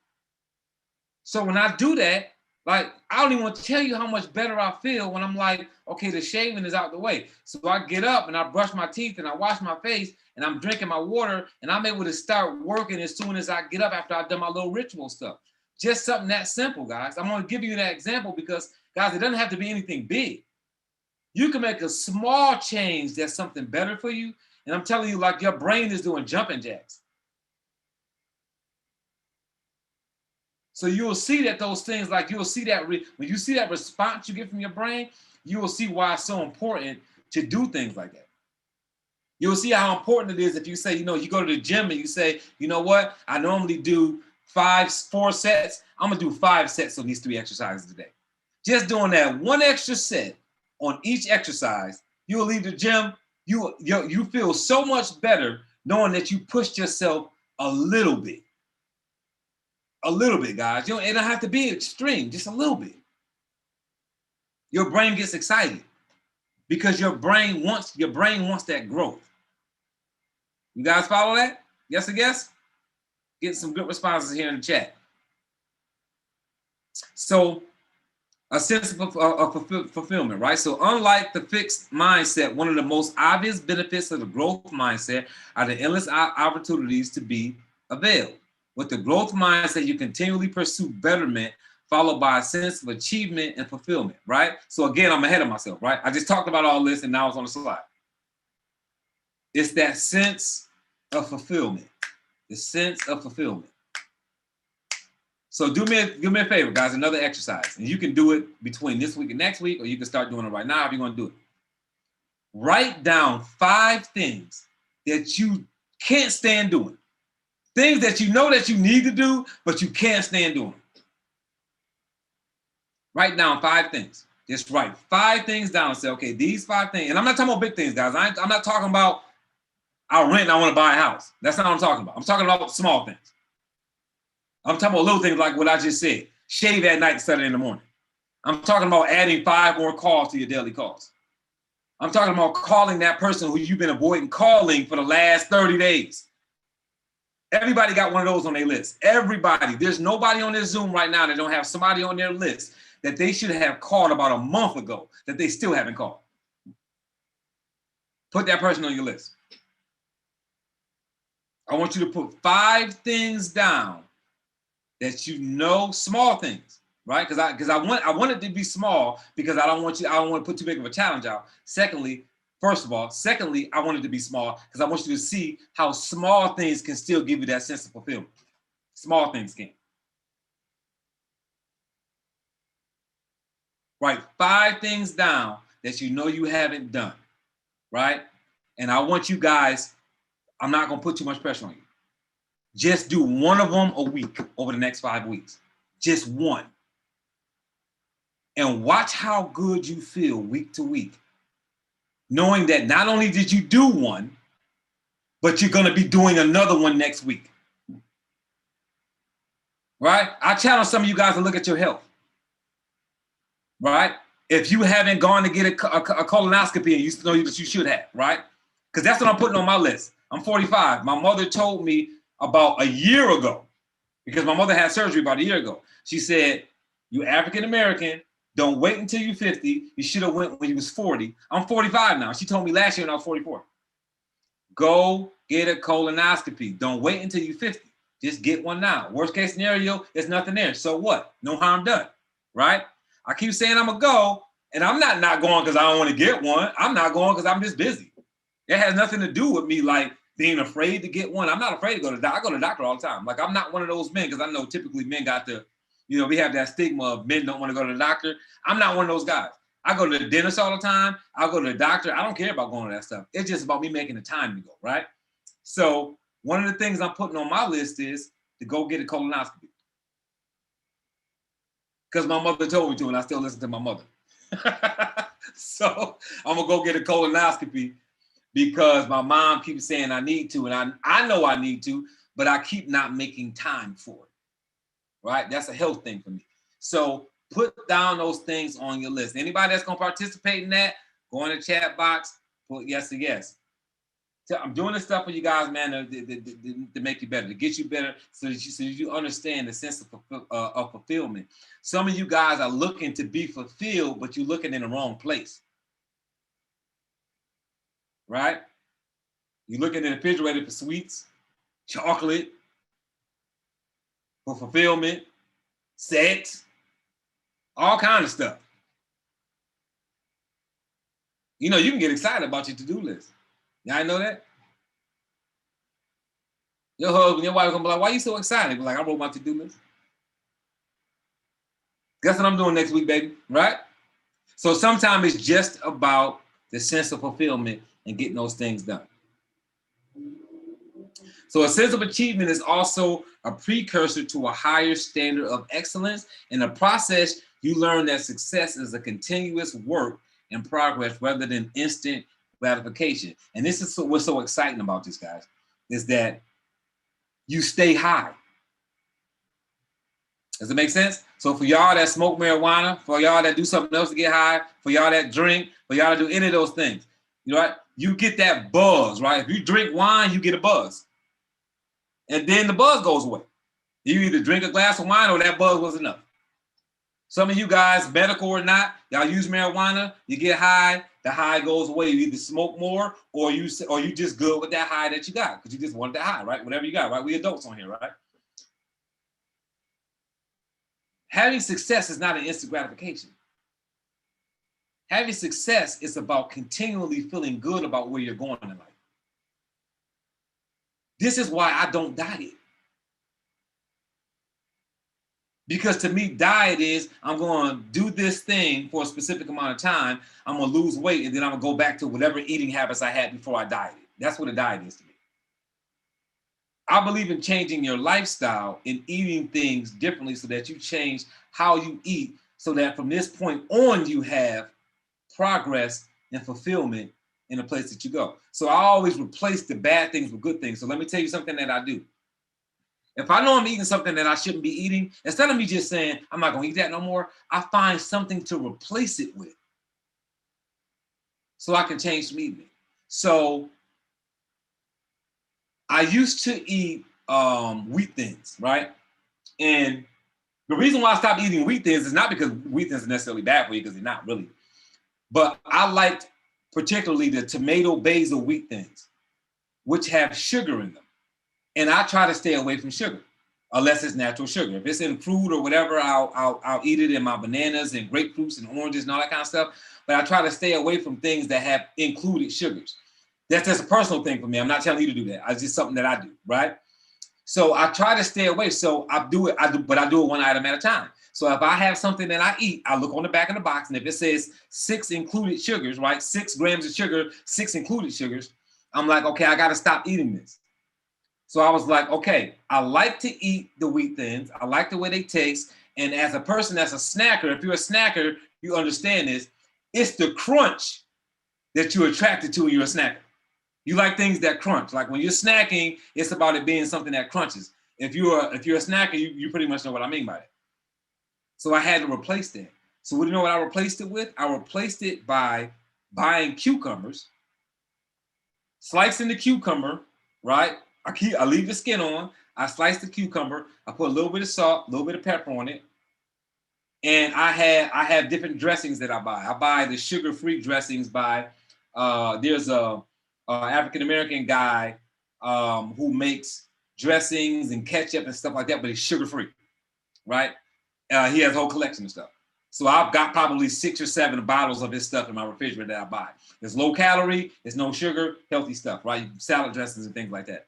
So when I do that, like, I don't even want to tell you how much better I feel when I'm like, okay, the shaving is out the way. So I get up and I brush my teeth and I wash my face and I'm drinking my water and I'm able to start working as soon as I get up after I've done my little ritual stuff. Just something that simple, guys. I'm going to give you that example because, guys, it doesn't have to be anything big. You can make a small change that's something better for you. And I'm telling you, like, your brain is doing jumping jacks. So you will see that those things, like you will see that when you see that response you get from your brain, you will see why it's so important to do things like that. You'll see how important it is if you say, you go to the gym and you say, you know what, I normally do 4 sets. I'm gonna do 5 sets on these 3 exercises today. Just doing that one extra set on each exercise, you will leave the gym. You feel so much better knowing that you pushed yourself a little bit. A little bit, guys. It don't have to be extreme, just a little bit. Your brain gets excited because your brain wants that growth. You guys follow that? Yes or yes? Getting some good responses here in the chat. So a sense of fulfillment, right? So unlike the fixed mindset, one of the most obvious benefits of the growth mindset are the endless opportunities to be availed. With the growth mindset, you continually pursue betterment, followed by a sense of achievement and fulfillment, right? So again, I'm ahead of myself, right? I just talked about all this and now it's on the slide. It's that sense of fulfillment, the sense of fulfillment. So do me a favor, guys, another exercise. And you can do it between this week and next week, or you can start doing it right now if you're going to do it. Write down 5 things that you can't stand doing. Things that you know that you need to do, but you can't stand doing. Write down 5 things. Just write 5 things down and say, okay, these 5 things. And I'm not talking about big things, guys. I'm not talking about I rent and I want to buy a house. That's not what I'm talking about. I'm talking about small things. I'm talking about little things like what I just said. Shave at night instead of in the morning. I'm talking about adding 5 more calls to your daily calls. I'm talking about calling that person who you've been avoiding calling for the last 30 days. Everybody got one of those on their list. Everybody. There's nobody on this Zoom right now that don't have somebody on their list that they should have called about a month ago that they still haven't called. Put that person on your list. I want you to put 5 things down that you know, small things, right? Because I want it to be small because I don't want to put too big of a challenge out. Secondly, I want it to be small because I want you to see how small things can still give you that sense of fulfillment. Small things can. Write 5 things down that you know you haven't done, right? And I want you guys, I'm not going to put too much pressure on you. Just do one of them a week over the next 5 weeks. Just one. And watch how good you feel week to week. Knowing that not only did you do one, but you're going to be doing another one next week. Right? I challenge some of you guys to look at your health. Right? If you haven't gone to get a colonoscopy, and you know that you should have, right? Because that's what I'm putting on my list. I'm 45. My mother told me about a year ago, because my mother had surgery about a year ago. She said, "You're African American. Don't wait until you're 50. You should have went when you was 40. I'm 45 now. She told me last year when I was 44. Go get a colonoscopy. Don't wait until you're 50. Just get one now. Worst case scenario, there's nothing there. So what? No harm done, right? I keep saying I'm going to go, and I'm not going because I don't want to get one. I'm not going because I'm just busy. It has nothing to do with me like being afraid to get one. I'm not afraid to go to the doctor. I go to the doctor all the time. Like, I'm not one of those men, because I know typically men got the, we have that stigma of men don't want to go to the doctor. I'm not one of those guys. I go to the dentist all the time. I go to the doctor. I don't care about going to that stuff. It's just about me making the time to go, right? So one of the things I'm putting on my list is to go get a colonoscopy. Because my mother told me to, and I still listen to my mother. So I'm going to go get a colonoscopy because my mom keeps saying I need to, and I know I need to, but I keep not making time for it, right? That's a health thing for me. So put down those things on your list. Anybody that's going to participate in that, go in the chat box, put yes or yes. So I'm doing this stuff for you guys, man, to make you better, to get you better, so that you understand the sense of fulfillment. Some of you guys are looking to be fulfilled, but you're looking in the wrong place, right? You're looking in the refrigerator for sweets, chocolate, for fulfillment, sex, all kinds of stuff. You can get excited about your to-do list. Y'all know that? Your husband, your wife gonna be like, "Why are you so excited?" Be like, "I wrote my to-do list." Guess what I'm doing next week, baby, right? So sometimes it's just about the sense of fulfillment and getting those things done. So a sense of achievement is also a precursor to a higher standard of excellence. In the process, you learn that success is a continuous work in progress rather than instant gratification. And this is what's so exciting about this, guys, is that you stay high. Does it make sense? So for y'all that smoke marijuana, for y'all that do something else to get high, for y'all that drink, for y'all that do any of those things, you know what? You get that buzz, right? If you drink wine, you get a buzz. And then the buzz goes away. You either drink a glass of wine or that buzz was enough. Some of you guys, medical or not, y'all use marijuana, you get high, the high goes away. You either smoke more or you just good with that high that you got because you just wanted that high, right? Whatever you got, right? We adults on here, right? Having success is not an instant gratification. Having success is about continually feeling good about where you're going in life. This is why I don't diet. Because to me, diet is I'm going to do this thing for a specific amount of time. I'm going to lose weight, and then I'm going to go back to whatever eating habits I had before I dieted. That's what a diet is to me. I believe in changing your lifestyle and eating things differently so that you change how you eat so that from this point on, you have progress and fulfillment in the place that you go. So I always replace the bad things with good things. So let me tell you something that I do. If I know I'm eating something that I shouldn't be eating, instead of me just saying, I'm not going to eat that no more, I find something to replace it with so I can change some eating. So I used to eat wheat thins, right? And the reason why I stopped eating wheat thins is not because wheat thins are necessarily bad for you, because they're not really. But I liked particularly the tomato basil wheat thins, which have sugar in them. And I try to stay away from sugar, unless it's natural sugar. If it's in fruit or whatever, I'll eat it in my bananas and grapefruits and oranges and all that kind of stuff. But I try to stay away from things that have included sugars. That's just a personal thing for me. I'm not telling you to do that. It's just something that I do, right? So I try to stay away. So I do it one item at a time. So if I have something that I eat, I look on the back of the box, and if it says 6 included sugars, right? 6 grams of sugar, 6 included sugars, I'm like, okay, I got to stop eating this. So I was like, okay, I like to eat the wheat thins. I like the way they taste. And as a person that's a snacker, if you're a snacker, you understand this. It's the crunch that you're attracted to when you're a snacker. You like things that crunch. Like when you're snacking, it's about it being something that crunches. If you're a snacker, you pretty much know what I mean by it. So I had to replace that. So what do you know what I replaced it with? I replaced it by buying cucumbers, slicing the cucumber, right? I leave the skin on. I slice the cucumber. I put a little bit of salt, a little bit of pepper on it. And I have different dressings that I buy. I buy the sugar-free dressings by, there's a African-American guy who makes dressings and ketchup and stuff like that, but he's sugar-free, right? He has a whole collection of stuff. So I've got probably 6 or 7 bottles of his stuff in my refrigerator that I buy. It's low calorie, it's no sugar, healthy stuff, right? Salad dressings and things like that.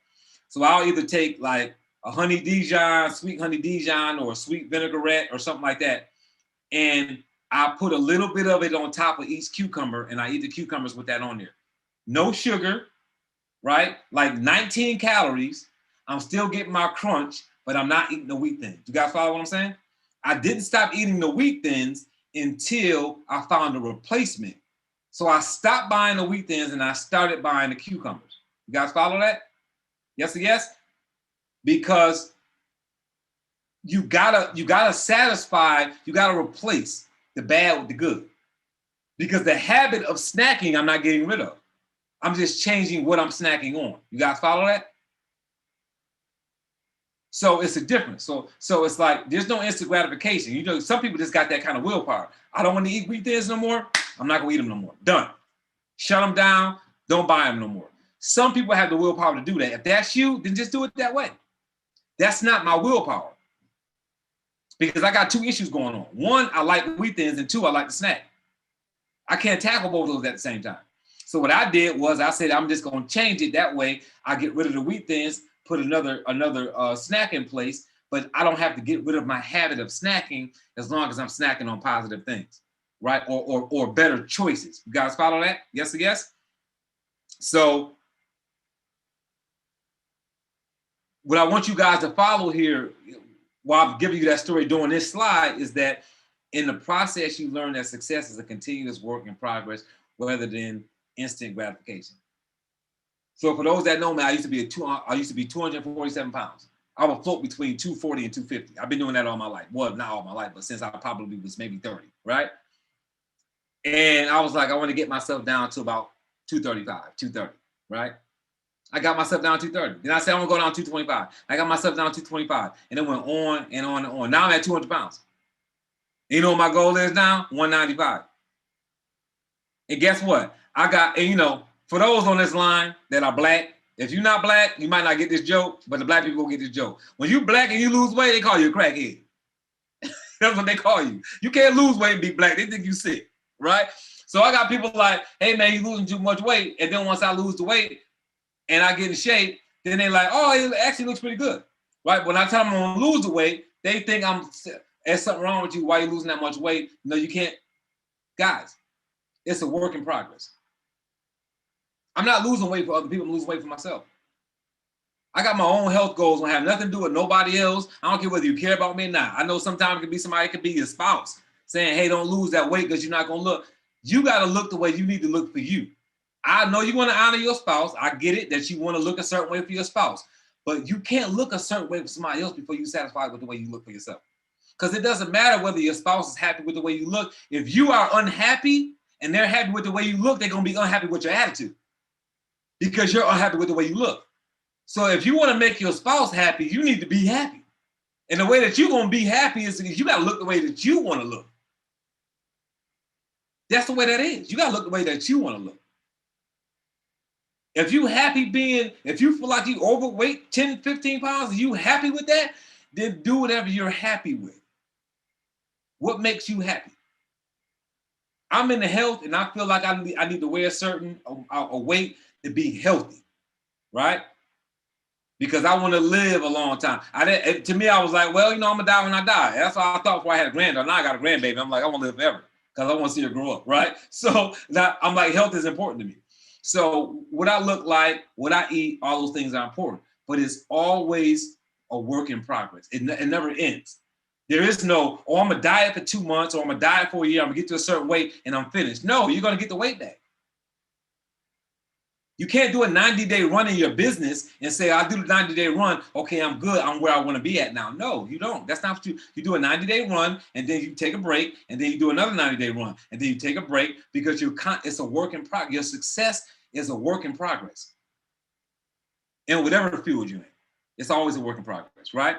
So I'll either take like a honey Dijon, sweet honey Dijon, or a sweet vinaigrette or something like that. And I put a little bit of it on top of each cucumber, and I eat the cucumbers with that on there. No sugar, right? Like 19 calories. I'm still getting my crunch, but I'm not eating the wheat thins. You guys follow what I'm saying? I didn't stop eating the wheat thins until I found a replacement. So I stopped buying the wheat thins and I started buying the cucumbers. You guys follow that? Yes or yes? Because you gotta satisfy, you gotta replace the bad with the good. Because the habit of snacking, I'm not getting rid of. I'm just changing what I'm snacking on. You guys follow that? So it's a difference. So it's like there's no instant gratification. You know, some people just got that kind of willpower. I don't want to eat wheat thins no more. I'm not gonna eat them no more. Done. Shut them down. Don't buy them no more. Some people have the willpower to do that. If that's you, then just do it that way. That's not my willpower. Because I got 2 issues going on. 1, I like wheat thins, and 2, I like to snack. I can't tackle both of those at the same time. So what I did was I said, I'm just going to change it. That way I get rid of the wheat thins, put another snack in place, but I don't have to get rid of my habit of snacking as long as I'm snacking on positive things, right? Or better choices. You guys follow that? Yes or yes? So what I want you guys to follow here while I'm giving you that story during this slide is that in the process, you learn that success is a continuous work in progress rather than instant gratification. So for those that know me, I used to be 247 pounds. I would float between 240 and 250. I've been doing that all my life. Well, not all my life, but since I probably was maybe 30, right? And I was like, I want to get myself down to about 235, 230, right? I got myself down 230. Then I said, I'm going to go down 225. I got myself down 225. And it went on and on and on. Now I'm at 200 pounds. You know what my goal is now? 195. And guess what? I got, and you know, for those on this line that are black, if you're not black, you might not get this joke, but the black people will get this joke. When you black and you lose weight, they call you a crackhead. That's what they call you. You can't lose weight and be black. They think you sick, right? So I got people like, hey man, you losing too much weight. And then once I lose the weight and I get in shape, then they're like, oh, it actually looks pretty good, right? When I tell them I'm gonna lose the weight, they think there's something wrong with you. Why are you losing that much weight? No, you can't. Guys, it's a work in progress. I'm not losing weight for other people. I'm losing weight for myself. I got my own health goals. Don't have nothing to do with nobody else. I don't care whether you care about me or not. I know sometimes it could be somebody, it could be your spouse saying, hey, don't lose that weight because you're not going to look. You got to look the way you need to look for you. I know you want to honor your spouse. I get it that you want to look a certain way for your spouse. But you can't look a certain way for somebody else before you're satisfied with the way you look for yourself. Because it doesn't matter whether your spouse is happy with the way you look. If you are unhappy and they're happy with the way you look, they're going to be unhappy with your attitude because you're unhappy with the way you look. So if you want to make your spouse happy, you need to be happy. And the way that you're going to be happy is you got to look the way that you want to look. That's the way that is. You got to look the way that you want to look. If you happy if you feel like you overweight 10, 15 pounds, and you happy with that, then do whatever you're happy with. What makes you happy? I'm in the health and I feel like I need to wear a certain a weight to be healthy, right? Because I want to live a long time. To me, I was like, well, you know, I'm going to die when I die. That's what I thought before I had a granddaughter. Now I got a grandbaby. I'm like, I want to live forever because I want to see her grow up, right? So now I'm like, health is important to me. So what I look like, what I eat, all those things are important. But it's always a work in progress. It never ends. There is no, oh, I'm going to diet for 2 months or I'm going to diet for a year. I'm going to get to a certain weight and I'm finished. No, you're going to get the weight back. You can't do a 90-day run in your business and say, I'll do the 90-day run. Okay, I'm good. I'm where I want to be at now. No, you don't. That's not what you do a 90-day run and then you take a break and then you do another 90-day run and then you take a break because it's a work in progress. Your success is a work in progress. In whatever field you're in, it's always a work in progress, right?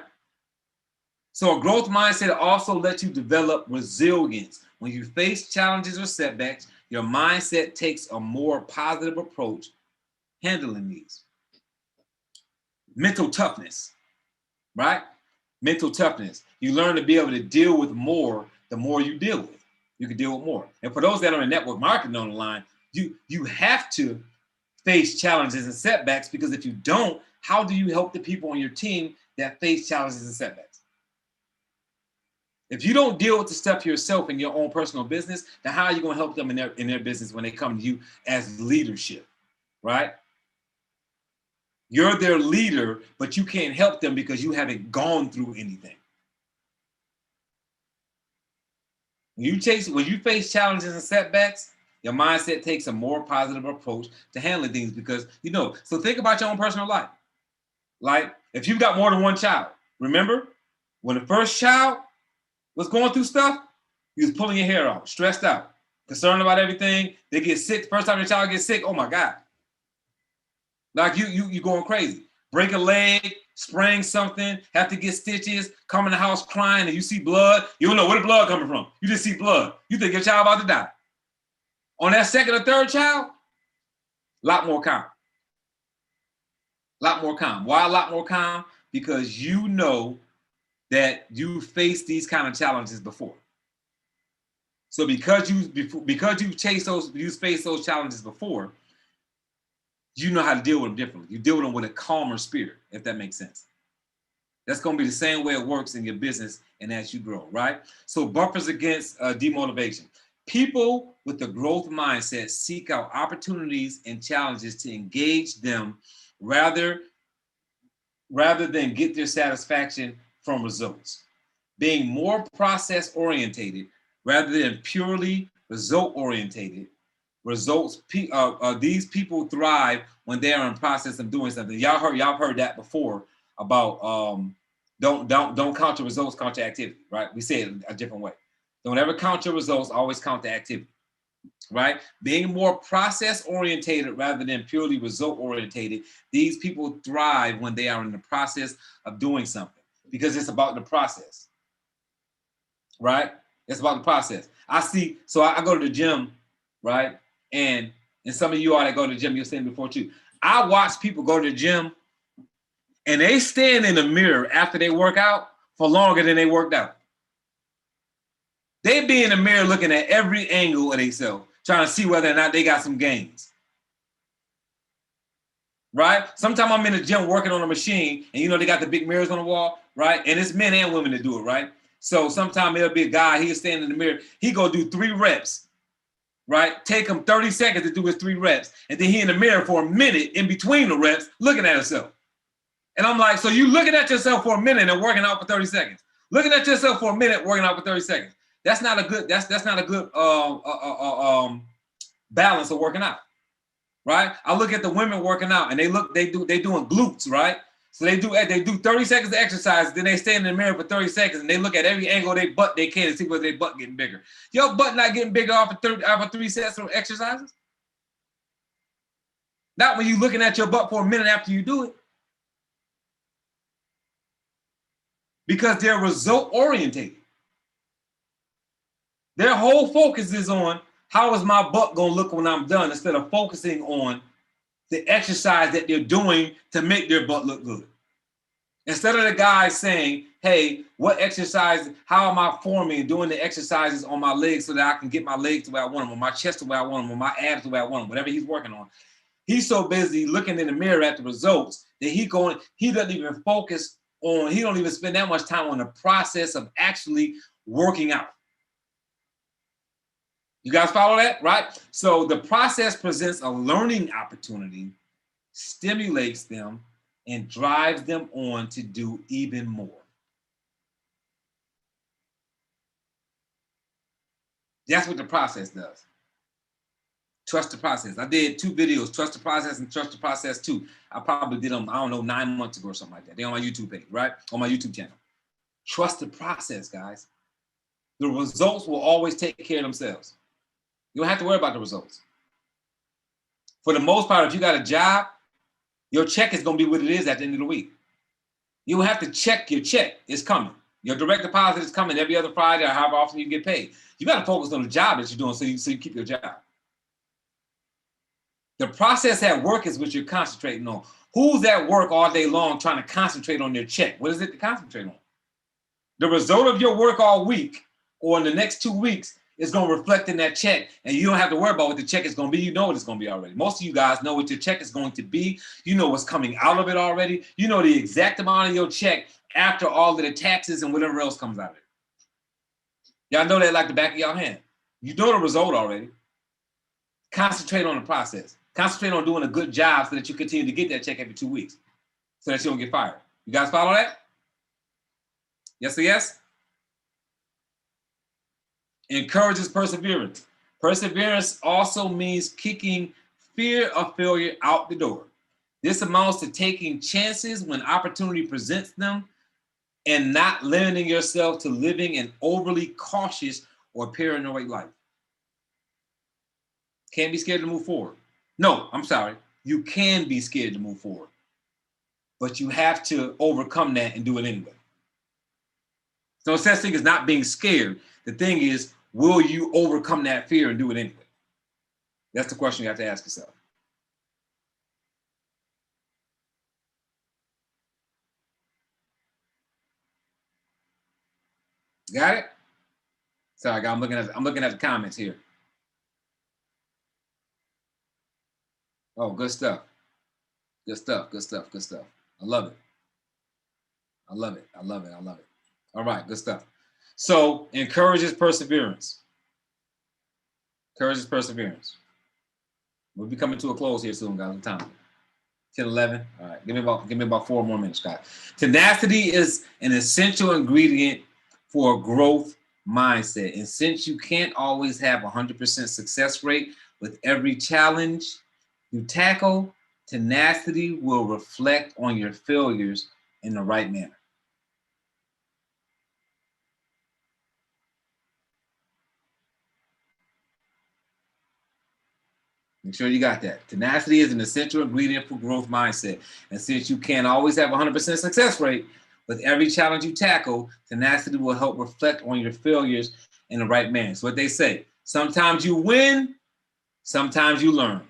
So a growth mindset also lets you develop resilience. When you face challenges or setbacks, your mindset takes a more positive approach handling these. Mental toughness, right? Mental toughness. You learn to be able to deal with more the more you deal with. You can deal with more. And for those that are in network marketing on the line, you have to face challenges and setbacks because if you don't, how do you help the people on your team that face challenges and setbacks? If you don't deal with the stuff yourself in your own personal business, then how are you going to help them in their business when they come to you as leadership, right? You're their leader, but you can't help them because you haven't gone through anything. When you face challenges and setbacks, your mindset takes a more positive approach to handling things because, so think about your own personal life. Like if you've got more than one child, remember when the first child was going through stuff, you was pulling your hair out, stressed out, concerned about everything. They get sick. First time your child gets sick, oh my God. Like you going crazy. Break a leg, sprain something, have to get stitches, come in the house crying, and you see blood. You don't know where the blood coming from. You just see blood. You think your child about to die. On that second or third child, a lot more calm. A lot more calm. Why a lot more calm? Because you know that you faced these kind of challenges before. So because you've faced those challenges before, you know how to deal with them differently. You deal with them with a calmer spirit, if that makes sense. That's going to be the same way it works in your business and as you grow, right? So buffers against demotivation. People with the growth mindset seek out opportunities and challenges to engage them rather than get their satisfaction from results. Being more process orientated rather than purely result orientated. These people thrive when they are in process of doing something. Y'all heard that before. about don't count your results, count your activity, right? We say it a different way. Don't ever count your results, always count the activity, right? Being more process orientated rather than purely result orientated, these people thrive when they are in the process of doing something because it's about the process, right? It's about the process. So I go to the gym, right? And some of you all that go to the gym, you're saying before too. I watch people go to the gym and they stand in the mirror after they work out for longer than they worked out. They be in the mirror looking at every angle of themselves, trying to see whether or not they got some gains. Right? Sometimes I'm in the gym working on a machine, and they got the big mirrors on the wall, right? And it's men and women that do it, right? So sometimes it'll be a guy, he'll stand in the mirror, he go do 3 reps, right? Take him 30 seconds to do his 3 reps, and then he in the mirror for a minute in between the reps, looking at himself. And I'm like, so you looking at yourself for a minute and working out for 30 seconds. Looking at yourself for a minute, working out for 30 seconds. That's not a good, that's not a good balance of working out, right? I look at the women working out and they doing glutes, right? So they do 30 seconds of exercise, then they stand in the mirror for 30 seconds and they look at every angle of their butt they can to see whether their butt getting bigger. Your butt not getting bigger off of 3 sets of exercises. Not when you looking at your butt for a minute after you do it. Because they're result orientated. Their whole focus is on how is my butt going to look when I'm done instead of focusing on the exercise that they're doing to make their butt look good. Instead of the guy saying, hey, what exercise, how am I forming and doing the exercises on my legs so that I can get my legs the way I want them, or my chest the way I want them, or my abs the way I want them, whatever he's working on. He's so busy looking in the mirror at the results that he doesn't even focus on, he don't even spend that much time on the process of actually working out. You guys follow that, right? So the process presents a learning opportunity, stimulates them, and drives them on to do even more. That's what the process does. Trust the process. I did 2 videos, Trust the Process and Trust the Process 2. I probably did them, 9 months ago or something like that. They're on my YouTube page, right? On my YouTube channel. Trust the process, guys. The results will always take care of themselves. You don't have to worry about the results. For the most part, if you got a job, your check is going to be what it is at the end of the week. You don't have to check your check. It's coming. Your direct deposit is coming every other Friday or however often you get paid. You got to focus on the job that you're doing so you keep your job. The process at work is what you're concentrating on. Who's at work all day long trying to concentrate on their check? What is it to concentrate on? The result of your work all week or in the next 2 weeks is going to reflect in that check, and you don't have to worry about what the check is going to be. You know what it's going to be already. Most of you guys know what your check is going to be. You know what's coming out of it already. You know the exact amount of your check after all of the taxes and whatever else comes out of it. Y'all know that like the back of your hand. You know the result already. Concentrate on the process. Concentrate on doing a good job so that you continue to get that check every 2 weeks so that you don't get fired. You guys follow that? Yes or yes? Encourages perseverance. Perseverance also means kicking fear of failure out the door. This amounts to taking chances when opportunity presents them and not limiting yourself to living an overly cautious or paranoid life. Can't be scared to move forward. No, I'm sorry. You can be scared to move forward, but you have to overcome that and do it anyway. So no such thing as not being scared. The thing is, will you overcome that fear and do it anyway? That's the question you have to ask yourself. Got it? Sorry, guys, I'm looking at the comments here. Oh, good stuff. Good stuff. Good stuff. Good stuff. I love it. I love it. I love it. I love it. All right, good stuff. So encourages perseverance. Encourages perseverance. We'll be coming to a close here soon, guys. What time? 10, 11. All right, give me about 4 more minutes, guys. Tenacity is an essential ingredient for a growth mindset. And since you can't always have 100% success rate with every challenge you tackle, tenacity will reflect on your failures in the right manner. Make sure you got that. Tenacity is an essential ingredient for growth mindset. And since you can't always have 100% success rate, with every challenge you tackle, tenacity will help reflect on your failures in the right manner. So what they say, sometimes you win, sometimes you learn.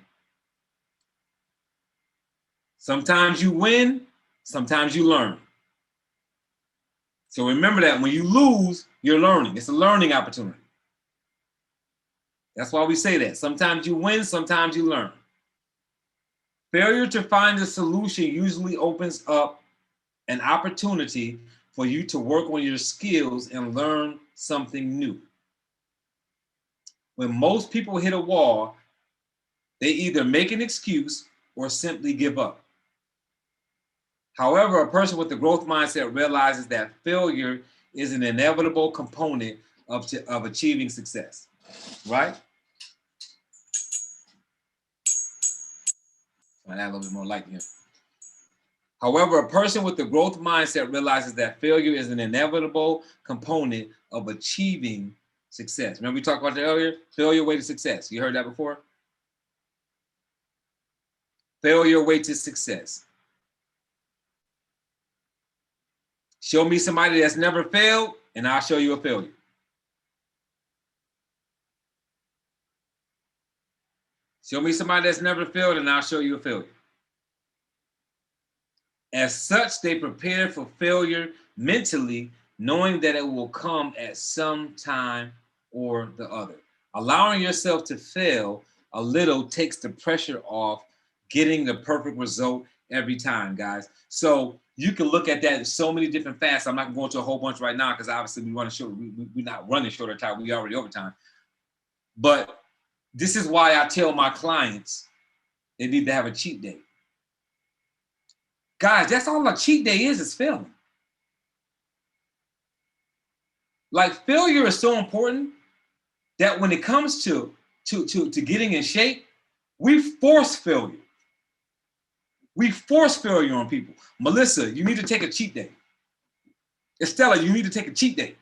Sometimes you win, sometimes you learn. So remember that when you lose, you're learning. It's a learning opportunity. That's why we say that. Sometimes you win, sometimes you learn. Failure to find a solution usually opens up an opportunity for you to work on your skills and learn something new. When most people hit a wall, they either make an excuse or simply give up. However, a person with a growth mindset realizes that failure is an inevitable component of achieving success, right? I add a little bit more light here. However, a person with a growth mindset realizes that failure is an inevitable component of achieving success. Remember we talked about that earlier? Failure way to success. You heard that before? Failure way to success. Show me somebody that's never failed, and I'll show you a failure. Show me somebody that's never failed, and I'll show you a failure. As such, they prepare for failure mentally, knowing that it will come at some time or the other. Allowing yourself to fail a little takes the pressure off getting the perfect result every time, guys. So you can look at that in so many different facets. I'm not going to go into a whole bunch right now because obviously we're not running shorter time. We already over time. But this is why I tell my clients they need to have a cheat day. Guys, that's all a cheat day is failing. Like failure is so important that when it comes to getting in shape, we force failure. We force failure on people. Melissa, you need to take a cheat day. Estella, you need to take a cheat day.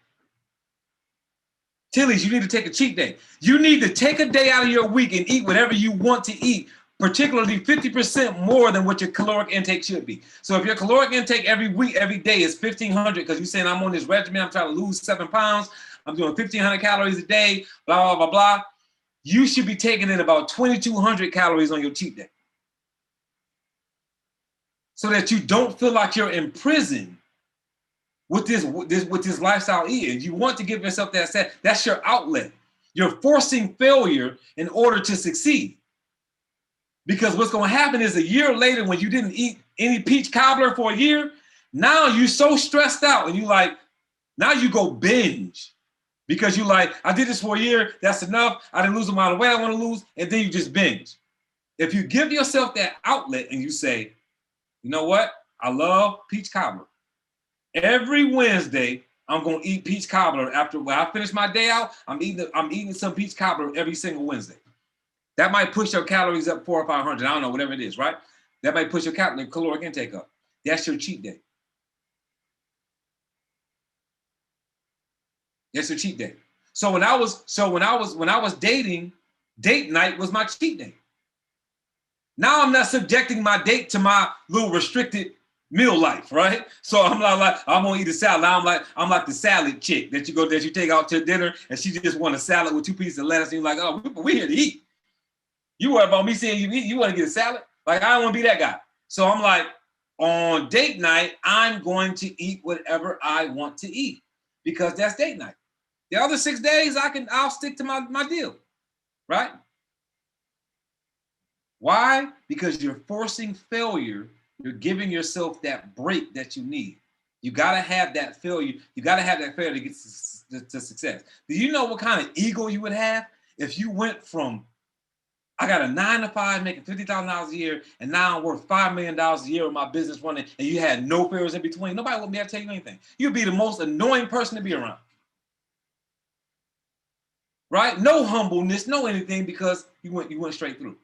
Tilly's, you need to take a cheat day. You need to take a day out of your week and eat whatever you want to eat, particularly 50% more than what your caloric intake should be. So if your caloric intake every week, every day is 1,500, because you're saying I'm on this regimen, I'm trying to lose 7 pounds, I'm doing 1,500 calories a day, blah, blah, blah, blah. You should be taking in about 2,200 calories on your cheat day, so that you don't feel like you're in prison with this lifestyle eating. You want to give yourself that set. That's your outlet. You're forcing failure in order to succeed. Because what's going to happen is a year later, when you didn't eat any peach cobbler for a year, now you're so stressed out and you like, now you go binge. Because you like, I did this for a year, that's enough. I didn't lose the amount of weight I want to lose, and then you just binge. If you give yourself that outlet and you say, you know what? I love peach cobbler. Every Wednesday, I'm gonna eat peach cobbler. After when I finish my day out, I'm eating some peach cobbler every single Wednesday. That might push your calories up 400 or 500. I don't know, whatever it is, right? That might push your caloric intake up. That's your cheat day. That's your cheat day. So when I was dating, date night was my cheat day. Now I'm not subjecting my date to my little restricted meal life, right? So I'm not like, I'm gonna eat a salad. Now I'm like the salad chick that you take out to dinner and she just want a salad with 2 pieces of lettuce and you're like, oh, we're here to eat. You worry about me seeing you eat, you want to get a salad? Like, I don't want to be that guy. So I'm like, on date night, I'm going to eat whatever I want to eat because that's date night. The other 6 days, I'll stick to my deal, right? Why? Because you're forcing failure. You're giving yourself that break that you need. You got to have that failure. You got to have that failure to get to success. Do you know what kind of ego you would have if you went from, I got a 9 to 5 making $50,000 a year, and now I'm worth $5 million a year with my business running, and you had no failures in between? Nobody would be able to tell you anything. You'd be the most annoying person to be around. Right? No humbleness, no anything, because you went straight through.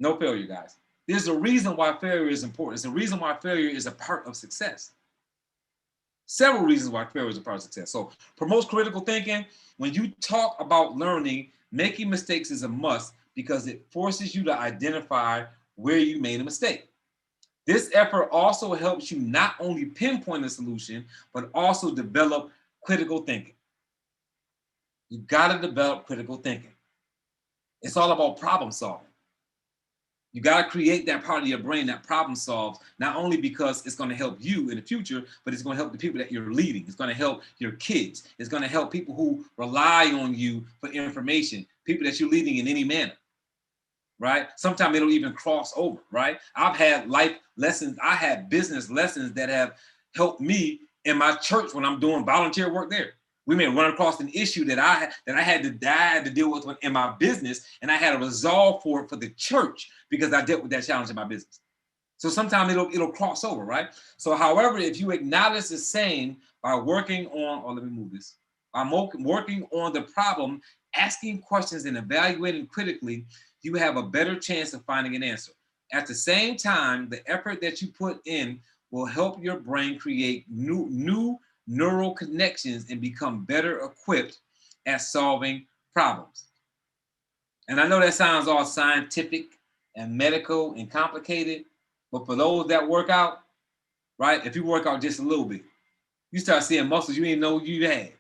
No failure, guys. There's a reason why failure is important. It's a reason why failure is a part of success. Several reasons why failure is a part of success. So promotes critical thinking. When you talk about learning, making mistakes is a must because it forces you to identify where you made a mistake. This effort also helps you not only pinpoint a solution, but also develop critical thinking. You got to develop critical thinking. It's all about problem solving. You got to create that part of your brain that problem solves, not only because it's going to help you in the future, but it's going to help the people that you're leading. It's going to help your kids. It's going to help people who rely on you for information, people that you're leading in any manner, right? Sometimes it'll even cross over, right? I've had life lessons. I had business lessons that have helped me in my church when I'm doing volunteer work there. We may run across an issue that I had to deal with in my business, and I had a resolve for it for the church because I dealt with that challenge in my business. So sometimes it'll cross over, right? So, however, if you acknowledge the same by working on, or let me move this, by working on the problem, asking questions and evaluating critically, you have a better chance of finding an answer. At the same time, the effort that you put in will help your brain create new neural connections and become better equipped at solving problems. And I know that sounds all scientific and medical and complicated, but for those that work out, right, if you work out just a little bit, you start seeing muscles you didn't know you had.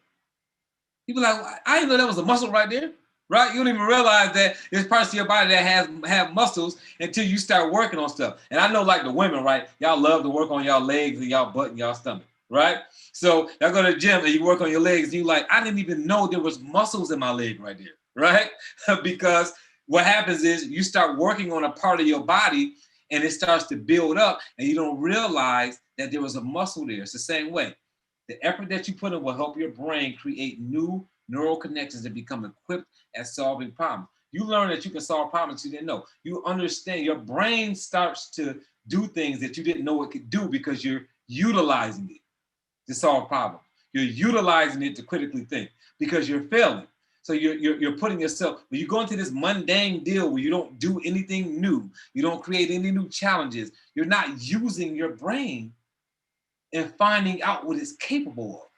You be like, I didn't know that was a muscle right there, right? You don't even realize that there's parts of your body that have muscles until you start working on stuff. And I know, like the women, right, y'all love to work on y'all legs and y'all butt and y'all stomach, right? So y'all go to the gym and you work on your legs and you like, I didn't even know there was muscles in my leg right there, right? Because what happens is you start working on a part of your body and it starts to build up and you don't realize that there was a muscle there. It's the same way. The effort that you put in will help your brain create new neural connections and become equipped at solving problems. You learn that you can solve problems you didn't know. You understand your brain starts to do things that you didn't know it could do because you're utilizing it to solve problems. You're utilizing it to critically think because you're failing. So you're putting yourself, when you go into this mundane deal where you don't do anything new, you don't create any new challenges, you're not using your brain and finding out what it's capable of.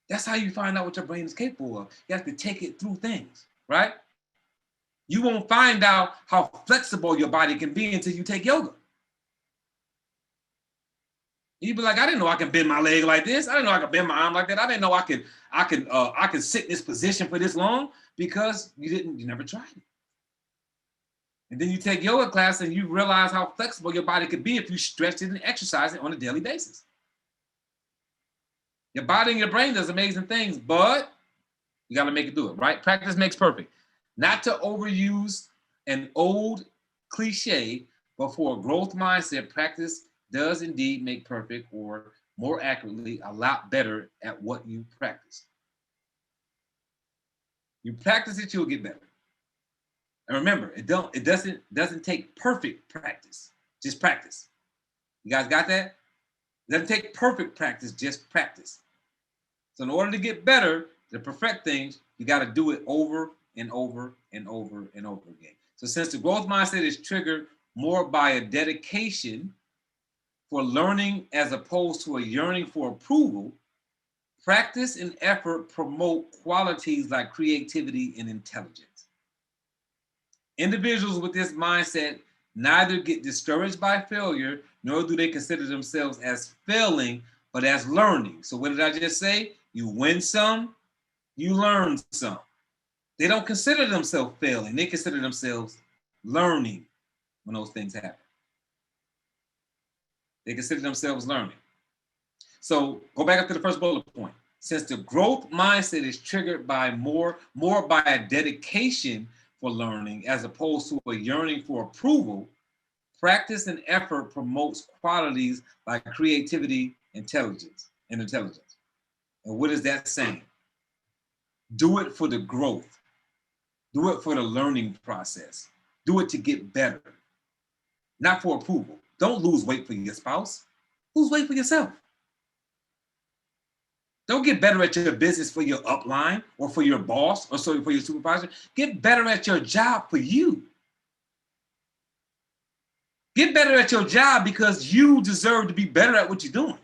That's how you find out what your brain is capable of. You have to take it through things, right? You won't find out how flexible your body can be until you take yoga. You'd be like, I didn't know I could bend my leg like this. I didn't know I could bend my arm like that. I didn't know I could sit in this position for this long because you never tried it. And then you take yoga class and you realize how flexible your body could be if you stretch it and exercise it on a daily basis. Your body and your brain does amazing things, but you got to make it do it, right? Practice makes perfect. Not to overuse an old cliche, but for a growth mindset, practice does indeed make perfect, or more accurately, a lot better at what you practice. You practice it, you'll get better. And remember, it doesn't take perfect practice, just practice. You guys got that? It doesn't take perfect practice, just practice. So in order to get better, to perfect things, you got to do it over and over and over and over again. So since the growth mindset is triggered more by a dedication for learning as opposed to a yearning for approval, practice and effort promote qualities like creativity and intelligence. Individuals with this mindset neither get discouraged by failure, nor do they consider themselves as failing, but as learning. So what did I just say? You win some, you learn some. They don't consider themselves failing. They consider themselves learning when those things happen. They consider themselves learning. So go back up to the first bullet point. Since the growth mindset is triggered by more by a dedication for learning as opposed to a yearning for approval, practice and effort promotes qualities like creativity, intelligence. And what is that saying? Do it for the growth. Do it for the learning process. Do it to get better, not for approval. Don't lose weight for your spouse. Lose weight for yourself. Don't get better at your business for your upline or for your boss or for your supervisor. Get better at your job for you. Get better at your job because you deserve to be better at what you're doing.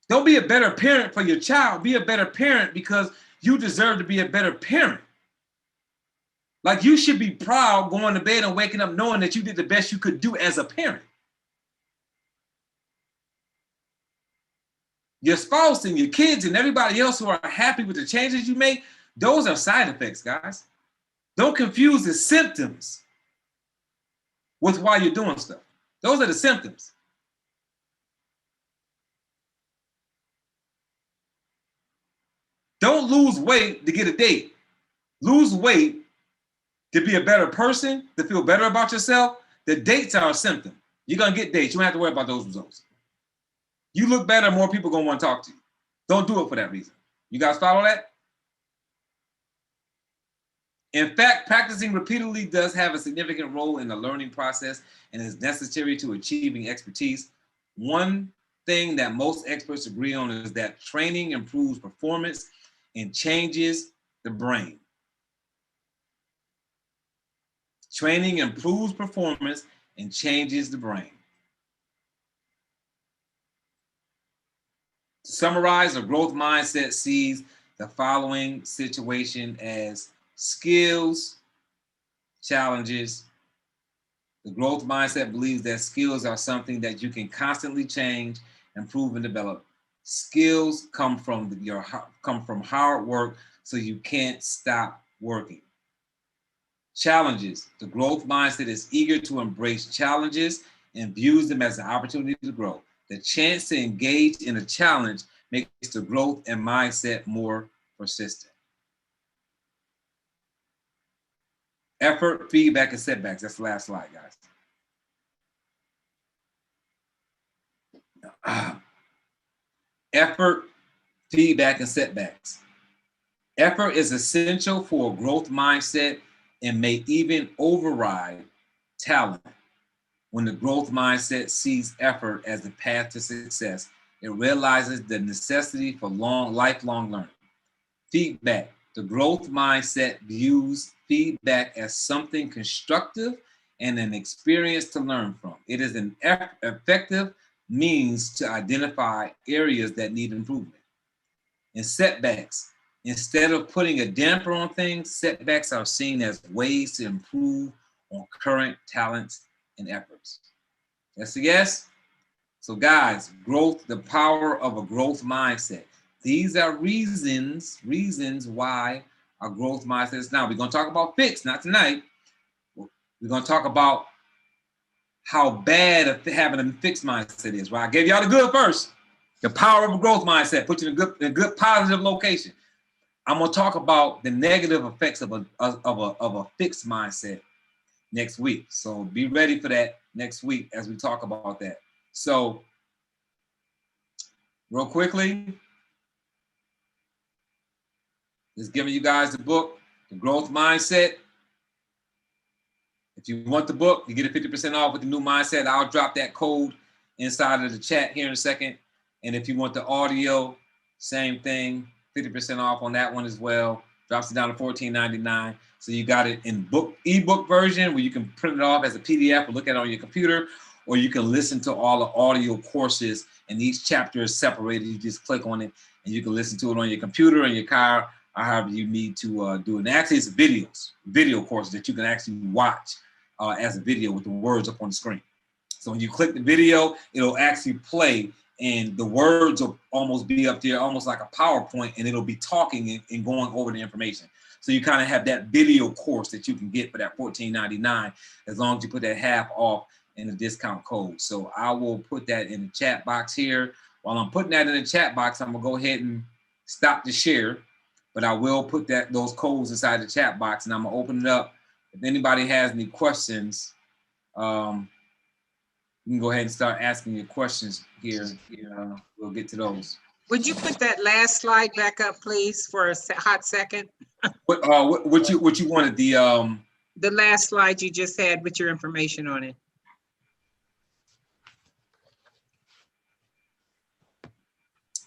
Don't be a better parent for your child. Be a better parent because you deserve to be a better parent. Like, you should be proud going to bed and waking up knowing that you did the best you could do as a parent. Your spouse and your kids and everybody else who are happy with the changes you make, those are side effects, guys. Don't confuse the symptoms with why you're doing stuff. Those are the symptoms. Don't lose weight to get a date. Lose weight to be a better person, to feel better about yourself. The dates are a symptom. You're going to get dates. You don't have to worry about those results. You look better, more people going to want to talk to you. Don't do it for that reason. You guys follow that? In fact, practicing repeatedly does have a significant role in the learning process and is necessary to achieving expertise. One thing that most experts agree on is that training improves performance and changes the brain. Training improves performance and changes the brain. To summarize, a growth mindset sees the following situation as skills, challenges. The growth mindset believes that skills are something that you can constantly change, improve, and develop. Skills come from hard work, so you can't stop working. Challenges. The growth mindset is eager to embrace challenges and views them as an opportunity to grow. The chance to engage in a challenge makes the growth and mindset more persistent. Effort, feedback, and setbacks. That's the last slide, guys. Effort, feedback, and setbacks. Effort is essential for a growth mindset and may even override talent. When the growth mindset sees effort as the path to success, it realizes the necessity for lifelong learning. Feedback. The growth mindset views feedback as something constructive and an experience to learn from. It is an effective means to identify areas that need improvement. And setbacks. Instead of putting a damper on things, setbacks are seen as ways to improve on current talents and efforts. That's a yes? So guys, growth, the power of a growth mindset. These are reasons why our growth mindset is now. We're going to talk about fix, not tonight. We're going to talk about how bad having a fixed mindset is. Right? I gave y'all the good first. The power of a growth mindset, put you in a good positive location. I'm going to talk about the negative effects of a fixed mindset next week. So be ready for that next week as we talk about that. So real quickly, just giving you guys the book, The Growth Mindset. If you want the book, you get it 50% off with the new mindset. I'll drop that code inside of the chat here in a second. And if you want the audio, same thing, 50% off on that one as well. Drops it down to $14.99. So you got it in ebook version where you can print it off as a PDF or look at it on your computer, or you can listen to all the audio courses, and each chapter is separated. You just click on it and you can listen to it on your computer, in your car, or however you need to do it. And actually, it's video courses that you can actually watch as a video with the words up on the screen. So when you click the video, it'll actually play, and the words will almost be up there, almost like a PowerPoint, and it'll be talking and going over the information. So you kind of have that video course that you can get for that $14.99, as long as you put that half off in the discount code. So I will put that in the chat box here. While I'm putting that in the chat box, I'm gonna go ahead and stop the share, but I will put those codes inside the chat box, and I'm gonna open it up. If anybody has any questions, you can go ahead and start asking your questions here. We'll get to those. Would you put that last slide back up, please, for a hot second? What you wanted, the last slide you just had with your information on it.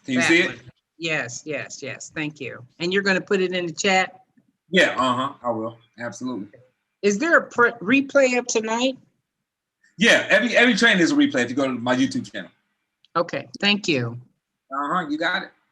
Can you see it? Yes. Thank you. And you're going to put it in the chat? Yeah, I will. Absolutely. Is there a replay of tonight? Yeah, every training is a replay if you go to my YouTube channel. Okay, thank you. You got it.